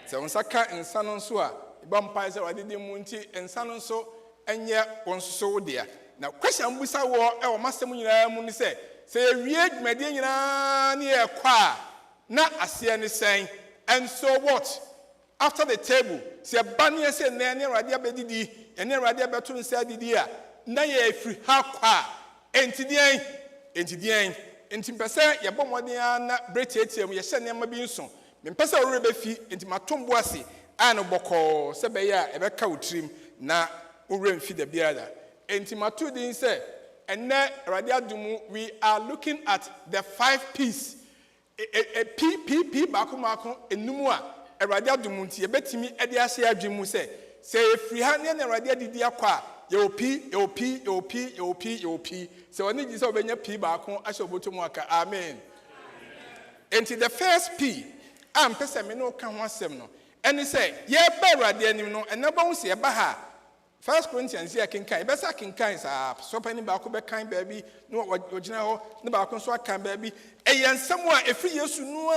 Se won saka ensa no so a ibam pai se wadede mu nti ensa no so enye won so dia. Na question busa wo e o masem nyina mu ni se ewie dwumade nyina ne e kwa na ase ne sen. And so what? After the table, se bani se ne rade abedidi ene rade abeto nsa didi a na ye free ha kwa entidien mpese ye bomodin na bretetiem ye hye ne ma bi nso mpese wo rebe fi enti matombo ase ano boko se be ya e be ka utrim na wo remfi da biada enti matudin se ene rade adumu. We are looking at the 5 P's p baako enumu a rade adumu nti ye betimi e de ahye adwemu se free ha ne rade adidi akwa ye opi se woni ji se obenya p baako ahye obotomu aka. Amen. Enti the first P am pese me no ka ho asem no eni se ye ba rade anim no enaba hu se ye ba ha 1 Corinthians ye kenkan e be sa kenkan sa so pani baako be kan baabi no ogina ho ne baako so akan baabi ensem a efri Yesu no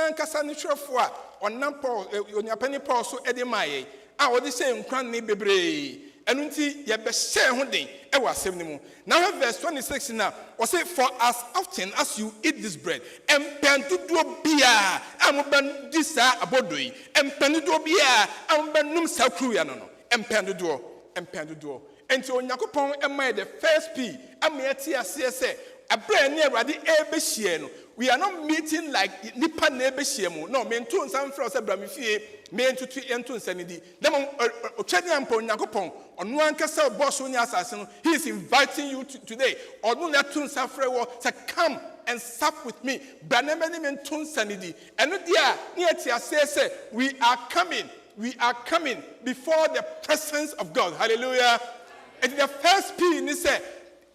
ankasa ne hwefo a onam Paul oniapani Paul so ede maye a wodi se nkran ne bebre enu nti ye be hye ho den e wasem ne mu. Now verse 26 now o say for as often as you eat this bread empentudo bia amoban disa abodoi empentudo bia amoban num sakruya no empentudo enti Onyankopon emma the first P ameti ase se abre ne awade ebehie no. We are not meeting like nipa na ebehie mu no me ntu nsam fra se bramifie me ntutu ento nsanidi dem otwade ampa Onyankopon onu ankasa boss onya asase no. He is inviting you today onu na tu nsam fra wo say come and sup with me branamani me ntu nsanidi eno dia ne ati ase se we are coming before the presence of God. Hallelujah. And the first P in this say,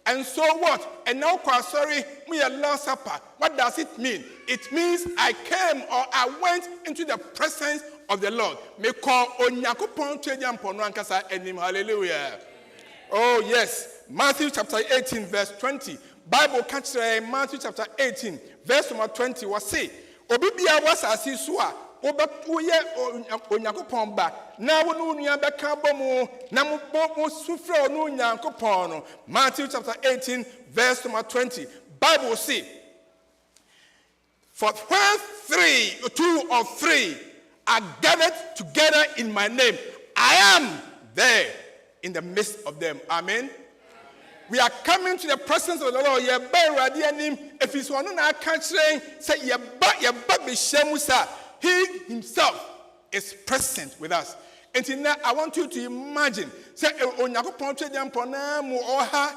and so what? And now, sorry, we are Lord's Supper. What does it mean? It means I came or I went into the presence of the Lord. Me call Onyakopon Twediam Ponoankasa enim. Hallelujah. Oh yes. Matthew chapter 18 verse 20. Bible catch Matthew chapter 18 verse number 20 was say, Obibia was asisua. Onyankopon ba na wo no nua beka bomu na mo sufre no Onyankopon no. Matthew chapter 18 verse number 20. Bible say, for where 2 or 3 are gathered together in my name, I am there in the midst of them. Amen. We are coming to the presence of the Lord. Ye ba rade anim efisi wono na aka kire say ye ba be hyemu sa. He himself is present with us. And now I want you to imagine, say, Onyakopon Twediam na mu oha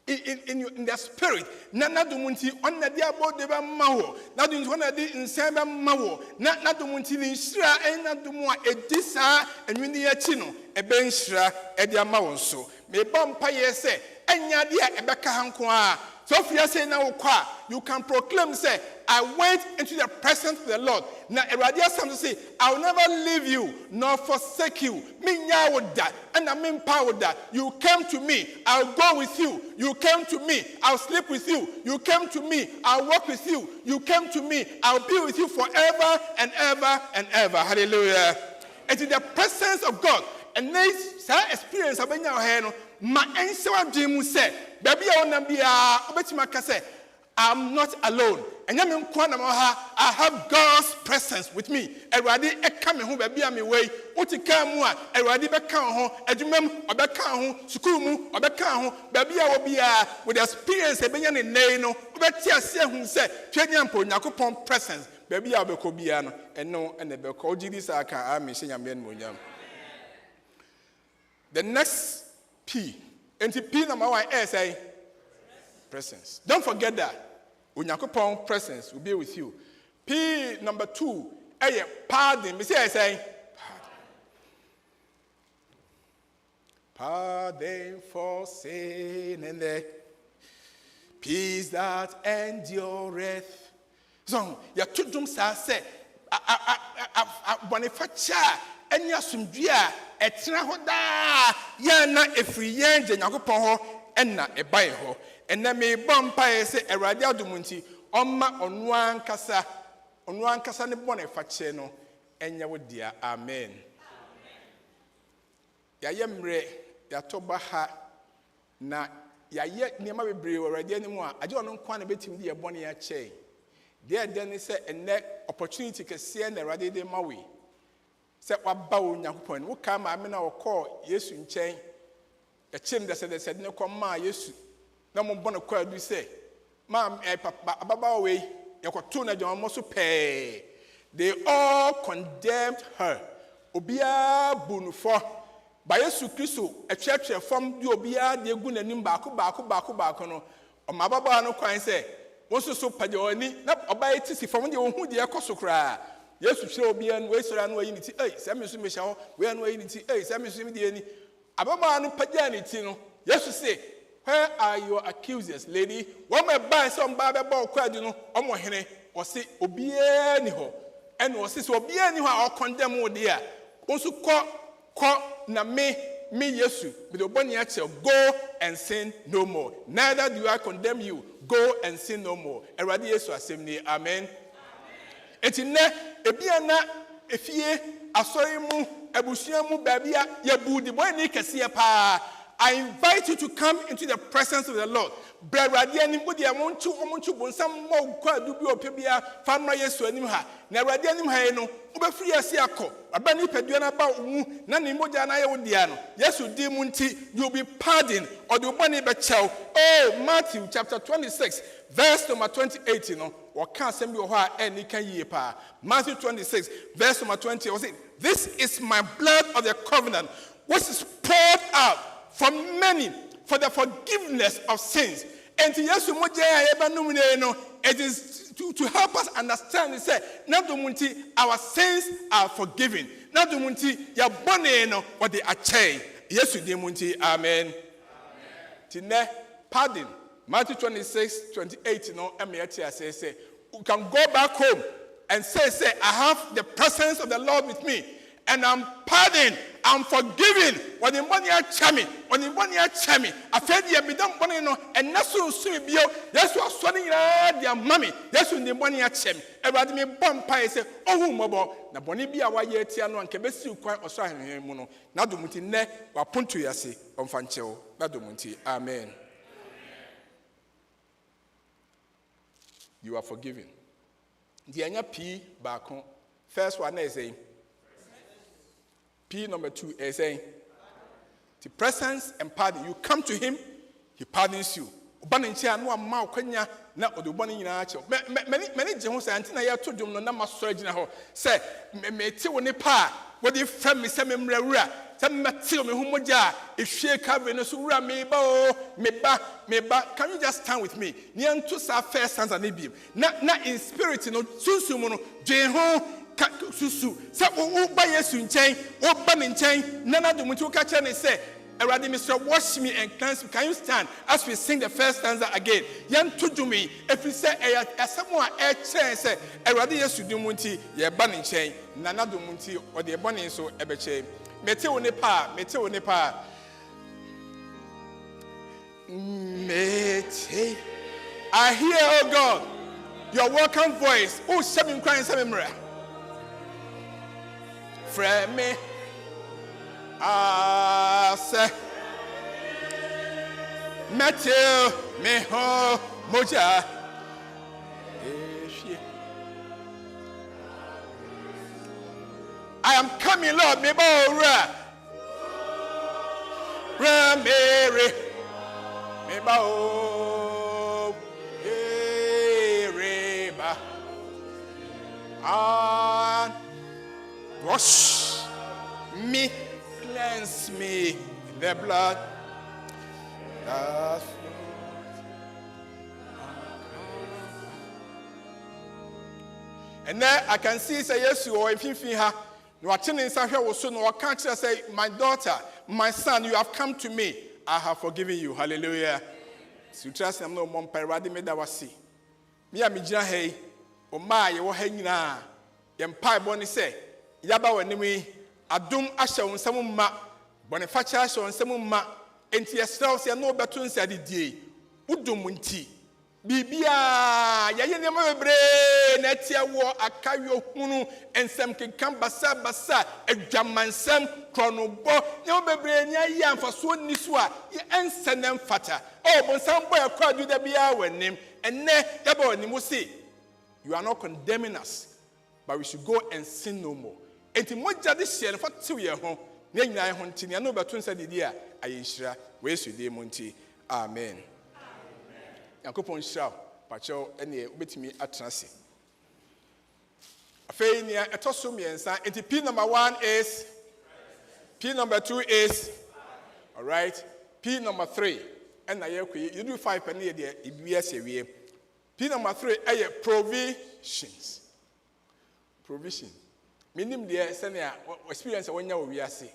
in the spirit. Na dumunti on the diabo de mawo. Na dumunti on the insamba mawo. Na dumunti ni shra na dumwa edisa enwini achino ebe nshra edia mawo so. Me bompa ye say enya dia ebeka hanko a So if you are saying now, you can proclaim, say, I went into the presence of the Lord. Now, Eradia something to say, I will never leave you nor forsake you. Me nya with that, and I mean power with that. You came to me, I'll go with you. You came to me, I'll sleep with you. You came to me, I'll walk with you. You came to me, I'll be with you forever and ever and ever. Hallelujah. It is the presence of God. And this experience of my answer dream say, baby, I'm not alone. And I have God's presence with me. And ready coming home, baby, I'm away. What you come, and ready back home, and you remember, or back home, school, or back home, baby, I will be with experience, a billion in Nano, but yes, who said, Cheniampo, Nakupon presence, baby, I will be Kobiano, and no, and the Bekoji, this I can, I'm saying, I'm Munyam. The next P, and the P number 1 is a presence. Don't forget that. Unyakopon presence will be with you. P number 2, a pardon. Me say I say pardon for sin and the peace that endureth. So ya tudum sa say bonifacha enya sumdua etra ho da ya na efri yen je Nyakopon ho enna ebae ho. And then me bumpire say a radial dumunti on one casa ne bonne faceno and ya would dear. Amen. Ya yemre ya tobaha na ya yet near my brew already anymore. I don't know quite a bit in the bonny chain. There then is a neck opportunity to see and the radi de Maui. Set what bow young point. What come I mean our call, yes, in chain. A chin that said no come my yes. No one born a crowd, we say, Ma'am, Baba way, Yakotuna John Mosu pay. They all condemned her. Obia Bunufo. By Yesu Christo, a church from Obia, the Gun and Baku, or my Baba no quine say, once so Pajoni, not obey it from the who the Akosokra. Yes, we shall be and waste around where unity. Eh, Samuel Michel, we are no unity. Eh, Samuel Simidiani. Ababa no Pajanitino. Yes, we say. Where are your accusers, lady? One may buy some Baba Ball crowd, you know, Omohene, or say Obianiho, and was this Obianiho or condemn, oh dear. Also call na me Yesu, with the bonny actual go and sin no more. Neither do I condemn you, go and sin no more. And Radiesu assembly, amen. And in there, Ebiana, if ye, a sorry mu, a bushiamu babia, yabu, the boy Nick see a pa. I invite you to come into the presence of the Lord. Brother, anybody I want to some more quite do be opia, family yesu anima. Na radianim haeno, ube free asiako. Abani peduana about nani moja na yodiano. Yesu dimunti, you'll be pardoned or the money bechel. Oh, Matthew chapter 26, verse number 28, you know. Or can't send you any can ye pa. Matthew 26, verse number 20. Was it? This is my blood of the covenant, which is poured out for many, for the forgiveness of sins. And to Yesu it is to help us understand. He said, our sins are forgiven. Ya boneno, what they are changed. Yesu dimunti, amen. Tine, pardon. Matthew 26, 28, you know, say, you can go back home and say, I have the presence of the Lord with me. And I'm pardoned, I'm forgiven. When the money are chami, I fed you be done money no, and that's so soon be that's what swanning their mammy. That's when the money are chami. Everybody me bumpire say, oh, mobile. Na boni be a way tiano and kebesi quite or sign mono. Now do muti ne, or punto yasi, on fancho, Nadumunti. Amen. You are forgiven. The anya P back home. First one is saying. P number 2 is saying, the presence and pardon. You come to him, he pardons you. Many Jews and I told you no surgeon say, me tell pa, what if friend me some rura, some material me humoja, if she covering us ura me ba. Can you just stand with me? Nian to sa first sons and ibium. Not in spirit, no susumono, Jeho. Susu, say, oh, by Yesu in chain, oh, ban in chain, none of the Mutuka say, Eradi Mr. Wash me and cleanse me. Can you stand as we sing the first stanza again? Yan to me. If we say someone a chain say Eradi Yesu Dumunti, ye banning chain, Nana Dumunti, or the bonning so ebeche. Meteo nepa. Mete. I hear, oh God, your welcome voice. Oh, seven crying, seven mirror. Frame me. Say, Matthew, Meho, Moja. I am coming, Lord, me bo Mary, me bo Reba, and wash me. Cleanse me in the blood that flowed. And then I can see say yes you or if you her no attending inside here was so no can't say my daughter, my son, you have come to me. I have forgiven you. Hallelujah. So trust I'm no mom parade me that was see. Me a mijina hey o ma ye wo ha nyina ye mpa bo ne say yaba wanimi adum ahye wo nsam ma bonifacha ahye wo nsam ma enti yesraw se no beto nsa didie udum nti bibia ya ye ne ma bebre na tia wo akayo hunu ensam kenkan basa adwamansam kronobo ne ma bebre nya yi amfaso niso a ye ensenem fata o bonsam boy akwa du da bia wanim enne yaba wanim say you are not condemning us but we should go and sin no more. Enti moja de hye for 2 years ho na nyina ho nti na no beto nsa didi a ayeshira we su de monti amen yakopon shira pacho ene obetimi atrase afei ni etoso miensa enti P number 1 is P number 2 is all right P number 3 and na you do 5 and na de ibia sewie P number 3 provisions provision minim there senior experience when you we are see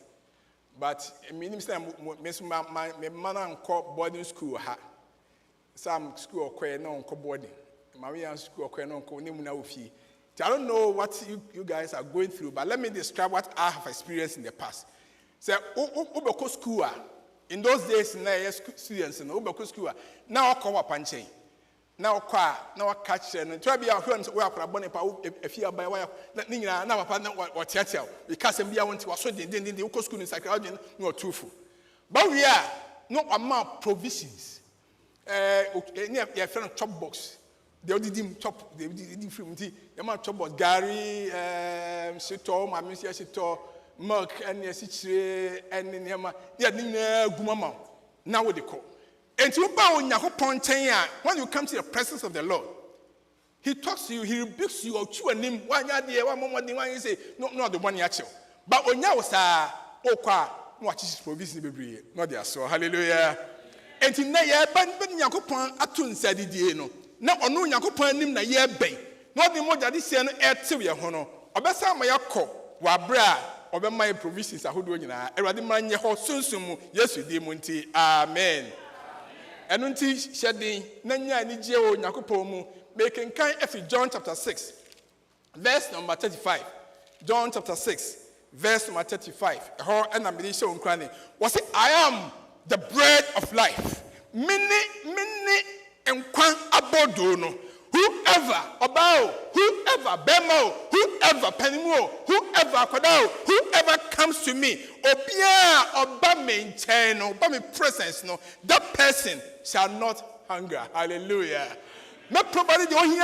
but minim say me man anko boarding school ha some school okwe na onko boarding my school okwe na onko nim na ofi I don't know what you guys are going through but let me describe what I have experienced in the past say ubeko school in those days na students no ubeko school na okwa panchen na okwa na catch no to be ahwe we akra bone pa afia bai wa ni nyina na papa na watiatia because em bia wonti waso den wo school ni sakra no tufu but we are no amount provisions ni ya friend chop box they did chop they did film ti ya ma chop box gari sito ma mi sito milk and yesichire and nema ya ni na gumama na wo de call. And when you come to the presence of the Lord, He talks to you, He rebukes you, or chew a name, one you say, no, the one you actually. But when you say, what is provision? Not there, so hallelujah. And in the year, but Yakupon Atun said, no, no, Yakupon him, the year bay. Not the more that this year, air to your honor, or better, my yako, wabra, or my provisions are who do you know, a radiman yaho sunsum, yes, you demonti, amen. And until shedding Nanya Nijeo Nakupomu, making kind of John chapter 6, verse number 35. John chapter 6, verse number 35. And I'm so crying. Was it I am the bread of life? Many, and quan abodono. Whoever about, whoever bemo, whoever penimo, whoever kodao, whoever comes to me, obia obame cheno, obame presence no, that person shall not hunger. Hallelujah. Not probably the only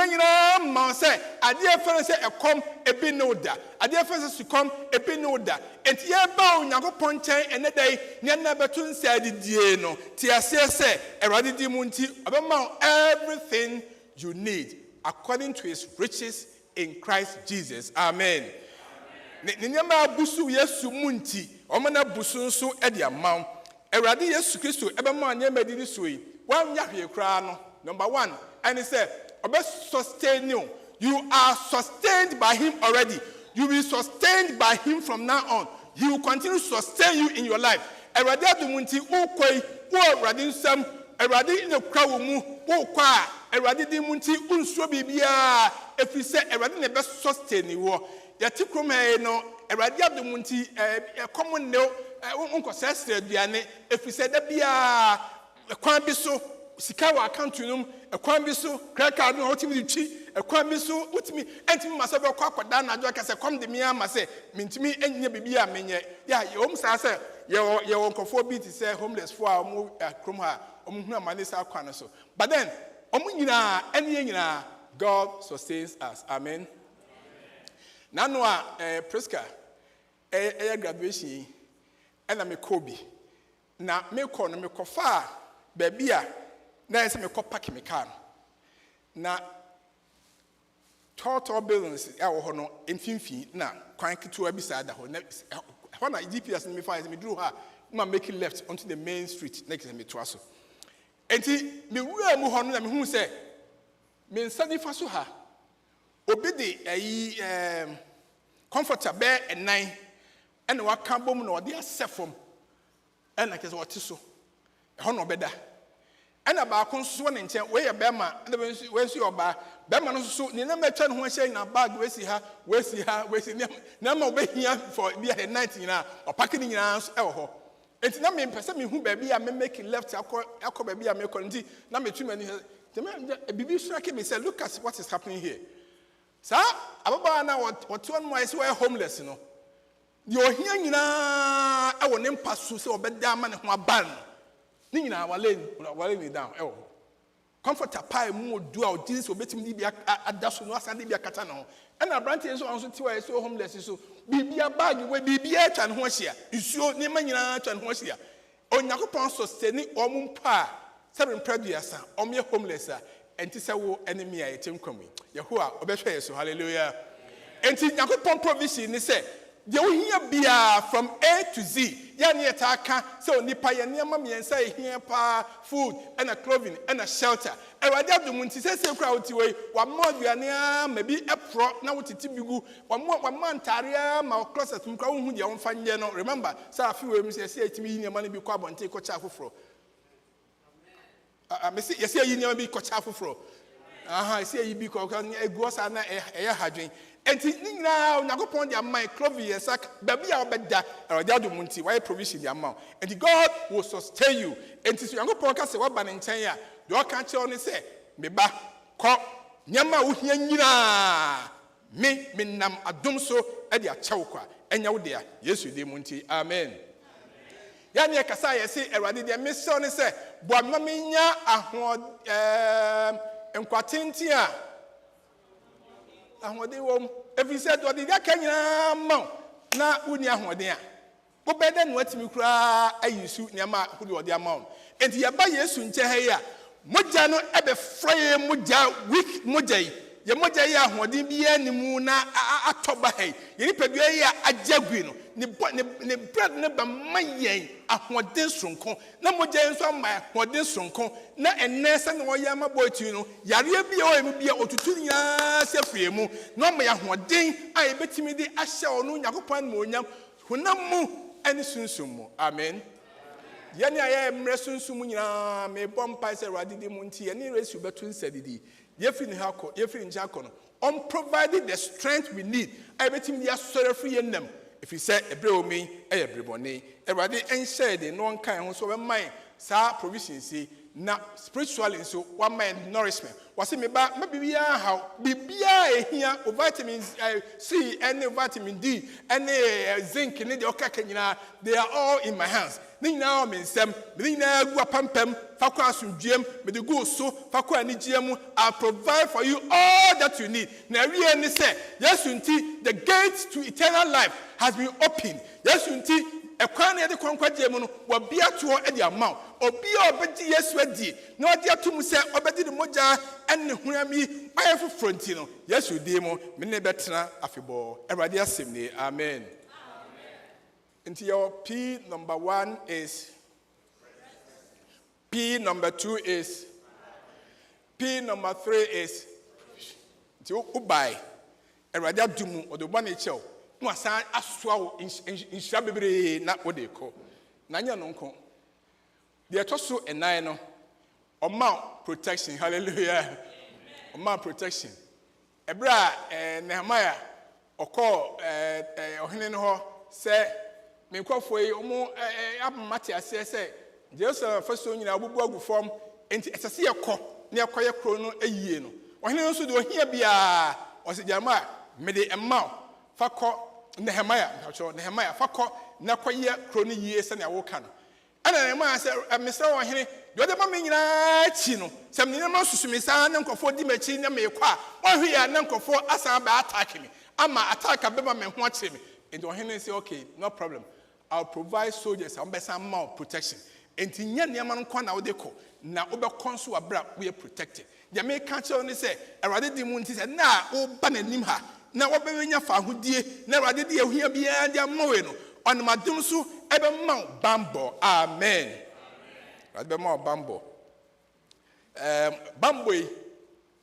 man say, I dear friends say a come a binoda. I dear friends to come a binoda. And ye bow Nago Ponte and a day, Nana Batun said the Dieno, Tia say, a radidi munti, about everything you need according to his riches in Christ Jesus. Amen. Ninyama busu yesu munti, omana busu so e dia maw. Erade Yesu Kristo ebe ma anya medidi so yi. Wan nya hwe kra no. Number 1, and he said, obe sustain you. You are sustained by him already. You will be sustained by him from now on. He will continue to sustain you in your life. Awurade adom nti wokɔi wo Awurade nsam Awurade ne kura wo mu wokɔ a Awurade di mu nti unsuo bibia ɛfiri sɛ Awurade ne bɛ sustain wo yɛte krom ha no Awurade adom nti ɛkɔm ne nkɔsɛsrɛ aduane ɛfiri sɛ da bia kwan bi so sika wɔ account num kwan bi so credit card no wotimi twi kwan bi so wotimi entimi ma sɛ bɛkɔ akɔda na adwo ka sɛ kom de me ama sɛ mentimi enya bibia menyɛ ya yɛwom saa sɛ yɛwɔ nkɔfo bi te sɛ homeless fo a ɔmo krom ha ɔmo hu amane saa kwan no so but then ɔmo nyinaa ɛne nyinaa God sustains us amen nano a Priska graduation ɛna me Kubi na me kɔ no me kɔfa baabi a na yɛ sɛ me kɔ park me car na tall buildings ɛwɔ hɔ no mfimfini na kwan ketewa bi saa da hɔ na hɔ na GPS no me fa yɛ me duru ha ma make it left onto the main street next to me to aso enti me wura mu hɔ no na me hu sɛ me nsa nifa so ha obi de ayi comforter bɛ ɛnan ɛna waka bom na ɔde asɛ fam ɛna kɛsɛ ɔte so ɛhɔ na ɔbɛda ɛna baako nso ne nkyɛn wɔyɛ bɛrima ɛna wɔnsi ɔbaa bɛrima no nso ne nam atwa ne ho ahyɛ na bag wɔsi ha na ma ɔbɛhia for bi a night nyinaa ɔpake ne nyinaa nso ɛwɔ hɔ enti na me mpɛ sɛ me hu baabi a me make left akɔ baabi a me kɔ nti na me tu mani bibi strike me say look at what is happening here saa ababa na wɔte on mo ayɛ sɛ homeless no the ohia nyinaa ɛwɔ ne mpa so sɛ ɔbɛda ama ne ho aban ni nyinaa wale ni down ɛwɔ comforter pie mu odu a Jesus obetimi bi adaso no asande bi akata no ɛna branch nso anso tiwa yɛ so homeless so bibia bag we bibia atwa ne ho ahyia nsuo ne ma nyinaa atwa ne ho ahyia Onyankopɔn sustain ɔmo mpa sɛ mpraduasa ɔmo yɛ homeless a enti sɛ wo enemy a yɛtem kwam Yehowa ɔbɛhwɛ yɛ so hallelujah enti Nyankopɔn provision ni sɛ the ohia bia from A to Z ya ne yɛtaka sɛ onipa yɛ nneɛma miɛnsa ehia pa food and a clothing and a shelter Awurade adom nti sɛ sɛ kura oti wei wa mo aduane a ma bi ɛpro na wotiti bigu wa mo ntare a ma closet mu kura wo hu deɛ wo mfa nyɛ no remember sɛ afi wei mu sɛ sɛ etimi yi nneɛma no bi kɔ abɔnten kɔ kya afoforo mesi yɛsɛ yi nneɛma bi kɔ kya afoforo yɛsɛ yi bi kɔ egu ɔsa na ɛyɛ hadwen enti nyina Onyankopɔn de amai clothing yesak baby a obeda Awurade adom nti why provision the amount and God will sustain you enti so Onyankopɔn ka se wa ba ne nkyɛn a de ɔka kyerɛ ne se me ba kɔ nyama wo hia nyina me nam adom so e de akyɛw kwa enya wo de a Yesu de mu nti amen ya ne kasa yɛ se Awurade de me se ne se bo ma me nya aho nkwatenti a ahode wom efi sɛ dɔde dia ka nyina ma na woni ahode a wo bɛda no atimi kura ayisu nneɛma hode ɔde ama wo enti yɛba Yesu nkyɛ ha yi a mogya no ɛbɛfrɛ mogya weak mogya yi ye mogya yi ahode bi animu na atɔba ha yi ye nipadua yi a agyagui no ne bread ne ba mayen ahoden sonko na mogya nso ama ahoden sonko na enne sɛ na wɔyɛ ama boytu no yare bi a ɔyɛ mu bi a otutu nyinaa sɛ fie mu na ɔma yɛ ahoden a yɛbɛtimi de ahyɛ ɔno Nyankopɔn mu onyam honam mu ɛne sunsum mu amen yɛne ayɛ mmerɛ sunsum mu nyinaa me bɔ mpa sɛ Awurade di mu nti yɛne resu bɛto nsadidi yɛfiri ne ha kɔ yɛfiri nkyɛ akɔ no on provided the strength we need a yɛbɛtimi de asɔre firi yɛnam if you say a bro me a bribone Awurade enhyɛ de no nkan ho so be man saa provision si na spiritually so one mind nourishment was me ba ma bibia how bibia ehia vitamins C and vitamin D and zinc ne de okaka nyina they are all in my hands ni nyina me nsem me nyina gu apampam fakwa asundwem me de go so fakwa anigiam I provide for you all that you need na wie ni say Yesu nti the gates to eternal life has been opened Yesu nti ekwan na de kwankwaje mu no obi ato e de amount obi a obedi Yesu adi na odi atum se obedi de moja enne hunami ayefo fronti no Yesu di mu me ne betena afebo Awurade asem ni amen into your P number 1 is P number 2 is P number 3 is to ubai Awurade adumu odo bɔ ne kyɛw no asan asoa wo inhyira bebre na wode kɔ Nanya no nko. The etoso enai no. Oma protection. Hallelujah. Oma protection. Ebra Nehemiah oko ohene no ho se me kwafo yi omo abmate ase se Jerusalem faso nyina obubu agu form enti esese yekọ na yekoye kro no ayie no ohene no so de ohia bia o se Jeremiah me de emma fakọ Nehemiah fakọ na koye kro no yie se na wo ka no ana Nehemiah se mesra ohene de ode ma me nyina chi no se me nyina susumisa na nkofo di machi na me kwa ohwe ya na nkofo asan ba attack me ama attack abeba me ho ache me enti ohene say okay no problem I'll provide soldiers and besan more protection. And in Yaniaman Kwana Odeko, now over consul abra, we are protected. The may catch on say, I rather the moon said, now, oh, Bananimha, now what be your father, dear, never did you hear beyond your moeno, on Madumsu, ever mount Bambo, amen. Rather more Bambo. Bamboy,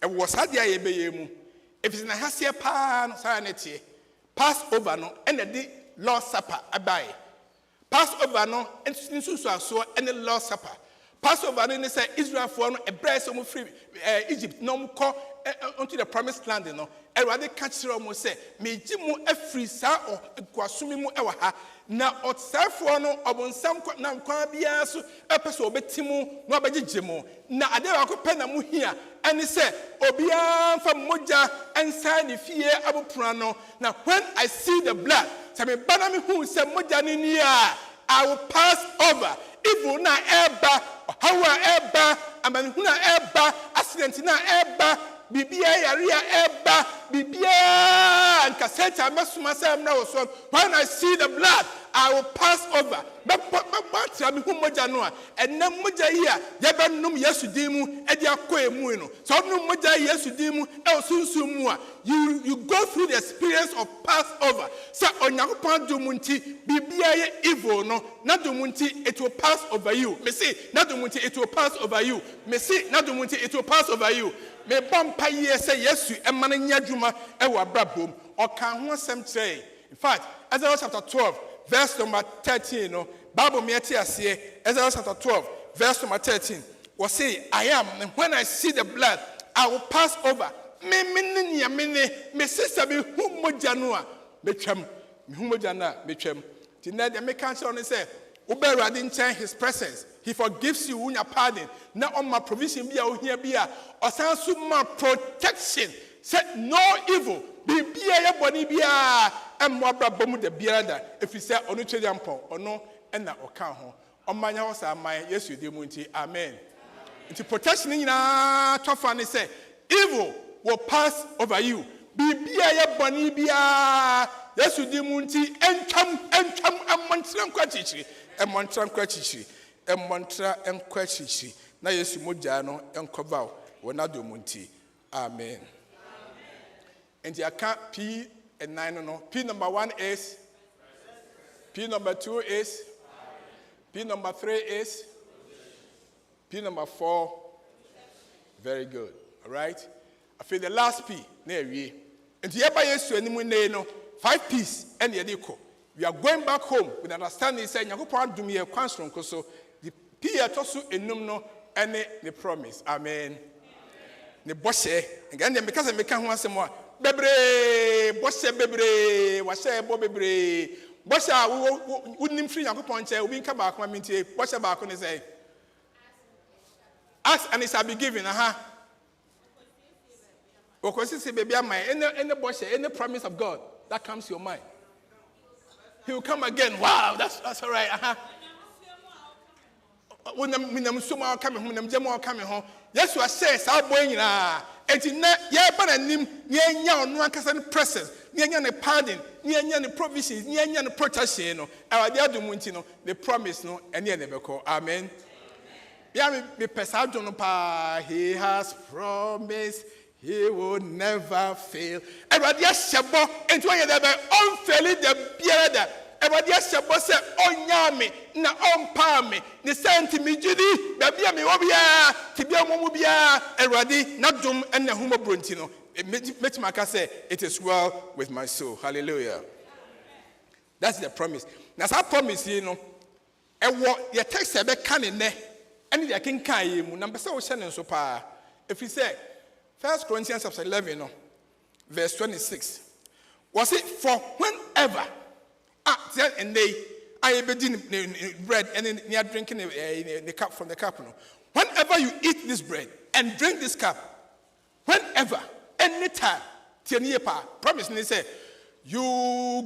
it was Hadia Ebeyemu. If it's in a Hasia pan, sanity, pass over no, and the Lord's Supper, abai. Passover no ensusu so any Lord's Supper. Passover no say Israel for no a breast of free Egypt no ko onto the promised land no. Erade ka kire mo say me gimu afri sa o kwasumi mu ewa ha na otsafo no obonsam na kwa bia so epeso obetimu no abagigemo na ade wa ko pe na mu hia ene say obia fa moja ensa ne fie abopura no. Now when I see the blood I will pass over. Evil na eba, hawa eba, amanhuna eba, accident na eba, bibia yaria eba, bibia and kaseta masumasa amna oso. When I see the blood, I will pass over. But I'm moja noa, and na moja here, yabanum yesudimu, edia koe muino. So no moja yesudimu, el sunsumua. You go through the experience of Passover. So on your dumunti, bibia evil no, not dumunti, it will pass over you. Me say, not dumunti, it will pass over you. Me say, not dumunti, it will pass over you. Me bampa ye say yes, you and mananya juma, ewa brabum, or can one sem say. In fact, Ezra chapter 12, verse number 13, no, Bible me say, Ezra chapter 12, verse number 13, will say, I am, and when I see the blood, I will pass over. Me sister be humojanoa, betram, humojana, betram. Tonight, the make answer on say, Ubera didn't change his presence. He forgives you when you're pardon. Now on my provision be out here be a or some protection. Said no evil. Be a body be a and more brabomu the beard. If you say on jampo or no and that or count on my house, my yes, you do munti. Amen. It's protection in a tough and say evil will pass over you. Be a bunny be a yes, you do munti and come and montram quachichi and montram quachichi and montra and quachichi. Na yes, mojano and kovao will not do munti. Amen. And you can't P and 9 no. P number 1 is P number 2 is P number 3 is P number 4. Very good. All right. I feel the last P near we. And the Appiah is no 5 P's and the Adiko. We are going back home with understanding saying you can't do me a question so the P are also a numno and the promise. Amen. The boshe again because I make one more. Bebre, boshe bebre, washe bo bebre. Bosha wouldn't free your puncher, we come back, my minty, bosha back on his say. Ask and it shall be given, Or consider baby, any boshe, any promise of God that comes to your mind. He will come again. Wow, that's all right. When I'm so coming home, I'm Jamo coming home. Yes, you are saying, I'll boy na. And in that, yeah, but I name, yeah, no one can presence, yeah, the pardon, yeah, the provisions, yeah, the protection, our dear Dumutino, the promise, no, and yeah, never call. Amen. Yeah, me pesado pa. He has promised he will never fail. And what yes, Shabo, and to unfairly the beard. Everybody say, "Oh, nyame na ompa me." The senti me judi, baby me obia, tibia momubia. Everybody na dum and na humo brontino. Make my say, "It is well with my soul." Hallelujah. That's the promise. That's our promise, you know. what your text said, can in there, and the king can number so shannon so pa. If you say 1 Corinthians chapter 11, verse 26, was it for whenever and they I begin bread and then you are drinking the cup from the cup. Whenever you eat this bread and drink this cup, whenever, anytime, promise me say, you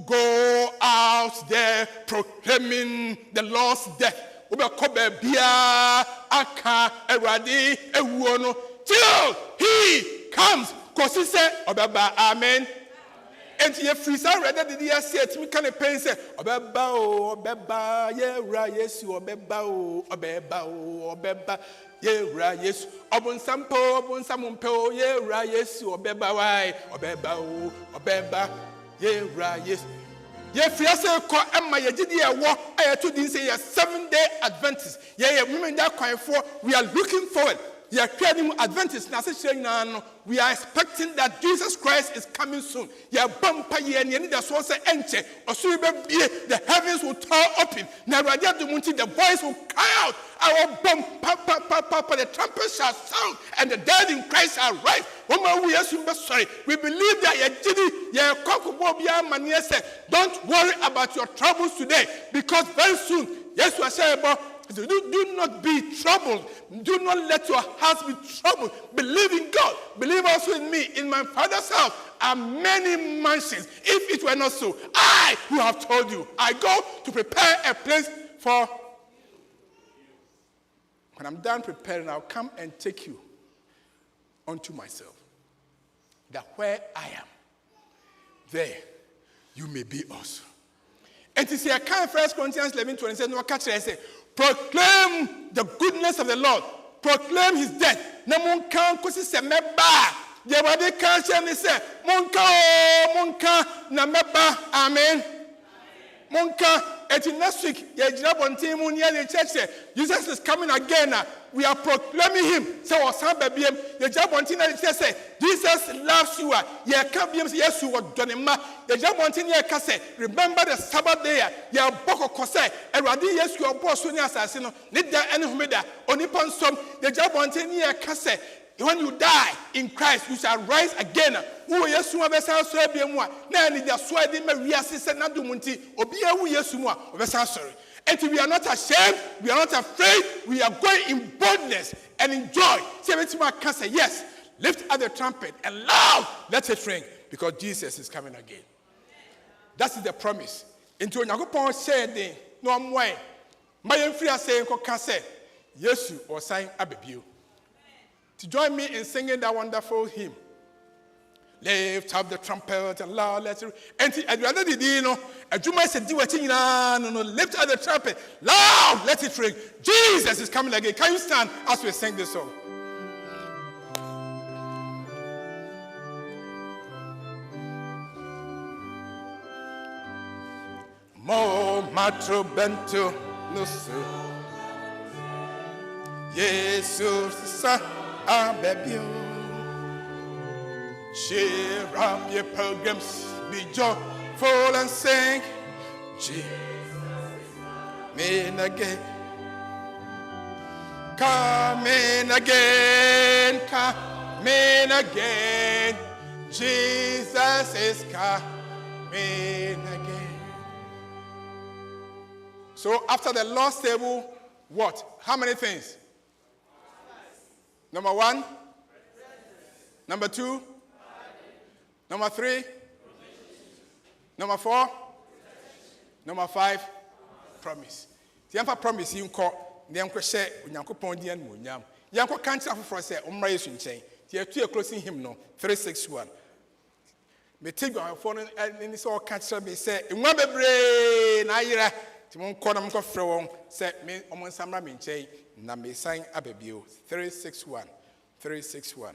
go out there proclaiming the Lord's death. Till he comes. Because he said, amen. And he frees out rather than the say it. Me can a pain say, Obeba, yeah, yes, Obeba, yeah, yes, Obon Sampo, yeah, yes, Obeba, why, Obeba, yeah, yes. Yeah, fiase ko emma ye gidi e wo ayeto din say ye 7-day Adventist. Yeah, women that cry for we are looking forward. Yeah, creating Adventist na say no we are expecting that Jesus Christ is coming soon. Yeah, bumpa ye ni da so say enche oso be the heavens will tear open. Na radia do munti the voice will cry out. Our bumpa the trumpet shall sound and the dead in Christ shall rise. Sorry. We believe that don't worry about your troubles today because very soon, yes, we are saying about do not be troubled. Do not let your hearts be troubled. Believe in God. Believe also in me. In my Father's house are many mansions. If it were not so, I who have told you, I go to prepare a place for. When I'm done preparing, I'll come and take you unto myself. That where I am, there you may be also. And to say, I can't 1 Corinthians 11:27, no catch it, I say, proclaim the goodness of the Lord, proclaim his death. No one can because say meba. The body can't say, Monka, na meba, amen. Monka, next week, Jesus is coming again. We are proclaiming him. So, Jesus loves you. Yes, you are done. Remember the Sabbath day. You are Boko Kose. And Radi, yes, you are boss. Need that any humida. Only Ponsom, the Jabontinia Kase. When you die in Christ, you shall rise again. Who yes, you have a sound Nanny, the sweating Maria said, not do Munti, or be a who yes, you are sorry. And we are not ashamed, we are not afraid, we are going in boldness and in joy. Say to my cancer, yes, lift up the trumpet and loud, let it ring, because Jesus is coming again. That is the promise. Into Nagopon said, no way. My free saying, cancer, yes, or sign Abibu. To join me in singing that wonderful hymn. Lift up the trumpet and loud, let it. And I'd rather said, lift up the trumpet, loud, let it ring. Jesus is coming again. Can you stand as we sing this song? Mo matro bento no so. Jesus sa abebio. Cheer up your pilgrims, be joyful and sing. Jesus is coming again. Coming again, coming again. Jesus is coming again. So after the Lord's table, what? How many things? Number 1. Number 2. Number 3. Number 4. Number 5. Promise. The answer promise you call the uncle share Uncle Dian Munyam. Yanko can't have for say, Umray chain. The 2 closing him no 361. Me take my phone and in this all catch up, say, in one brain, I won't call them for say, me almost some ramming chain, Nambe sign Abebio 361. 361.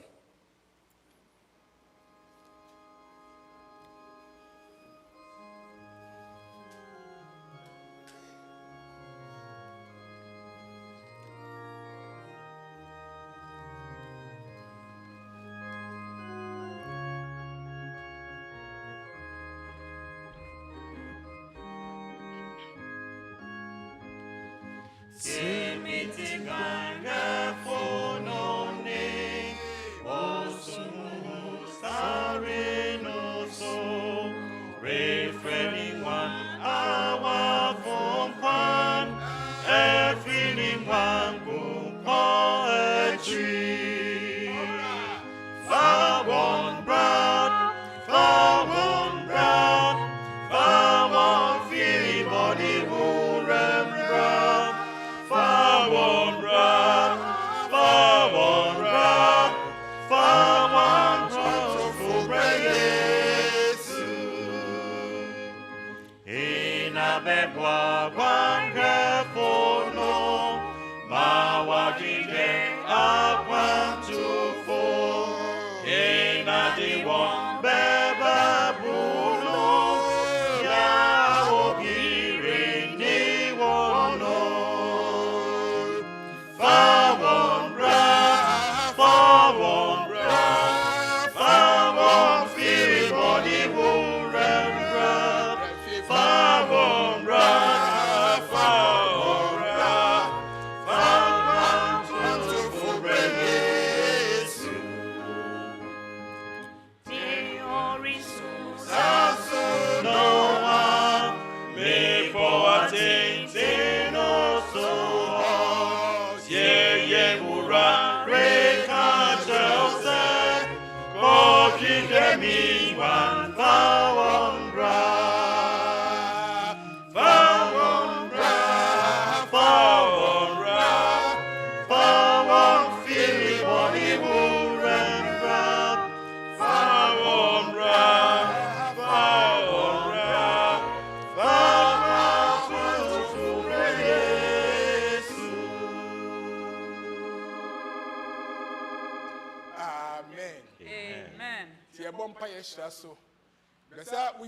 So,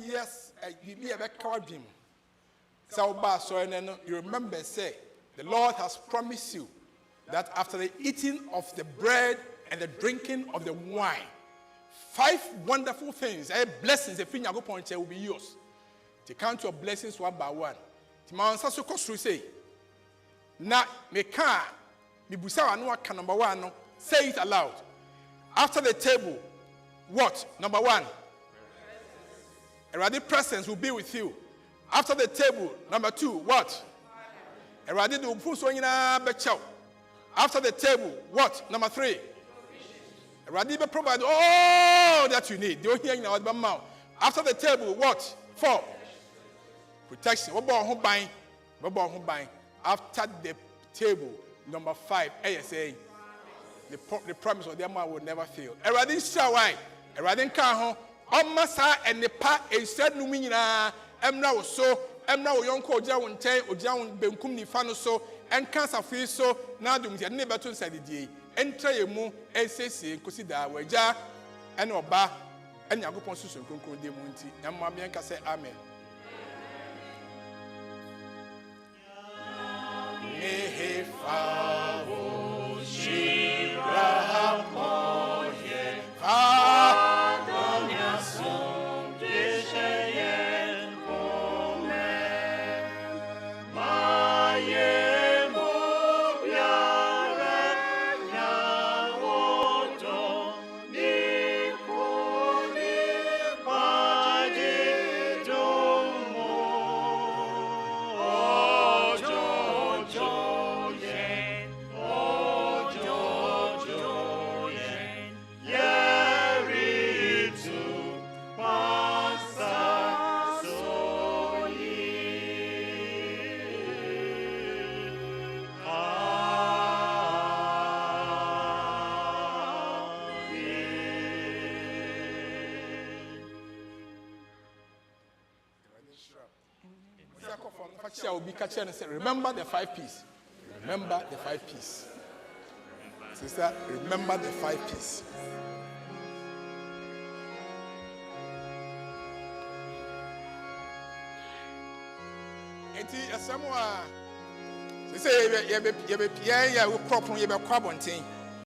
yes, be a back card him. So, you remember, say, the Lord has promised you that after the eating of the bread and the drinking of the wine, 5 wonderful things, blessings, the thing you point will be yours. To count your blessings one by one. Timansa so say, na me can be busa no can number 1. Say it aloud. After the table, what? Number 1. Eradi presence will be with you. After the table, number 2, what? Eradi do puso nyina bechow. After the table, what? Number 3. Eradi be provide all that you need. Don't hear now about mouth. After the table, what? 4. Protection. What about home buying? What about home buying? After the table, number 5, ASA. The promise of their man will never fail. Eradi shawai. Eradi nka ho. Omasa and the pa a said Numina, Emna so, Emna Yonko Jawan Tay, or Jawan Benkum Nifano so, and cancer free so, now do your neighbor to say the day. Enter your moon, SAC, consider where ja, and Oba, and Yagopon Susan conclude the Munti, and Mamianka say Amen. Mehe Favo Shira Moye will be catching and say, remember the 5 P's. Remember the 5 P's. Sister, remember the 5 P's. Enti asamoa. Say you be crop on you be kwabonten.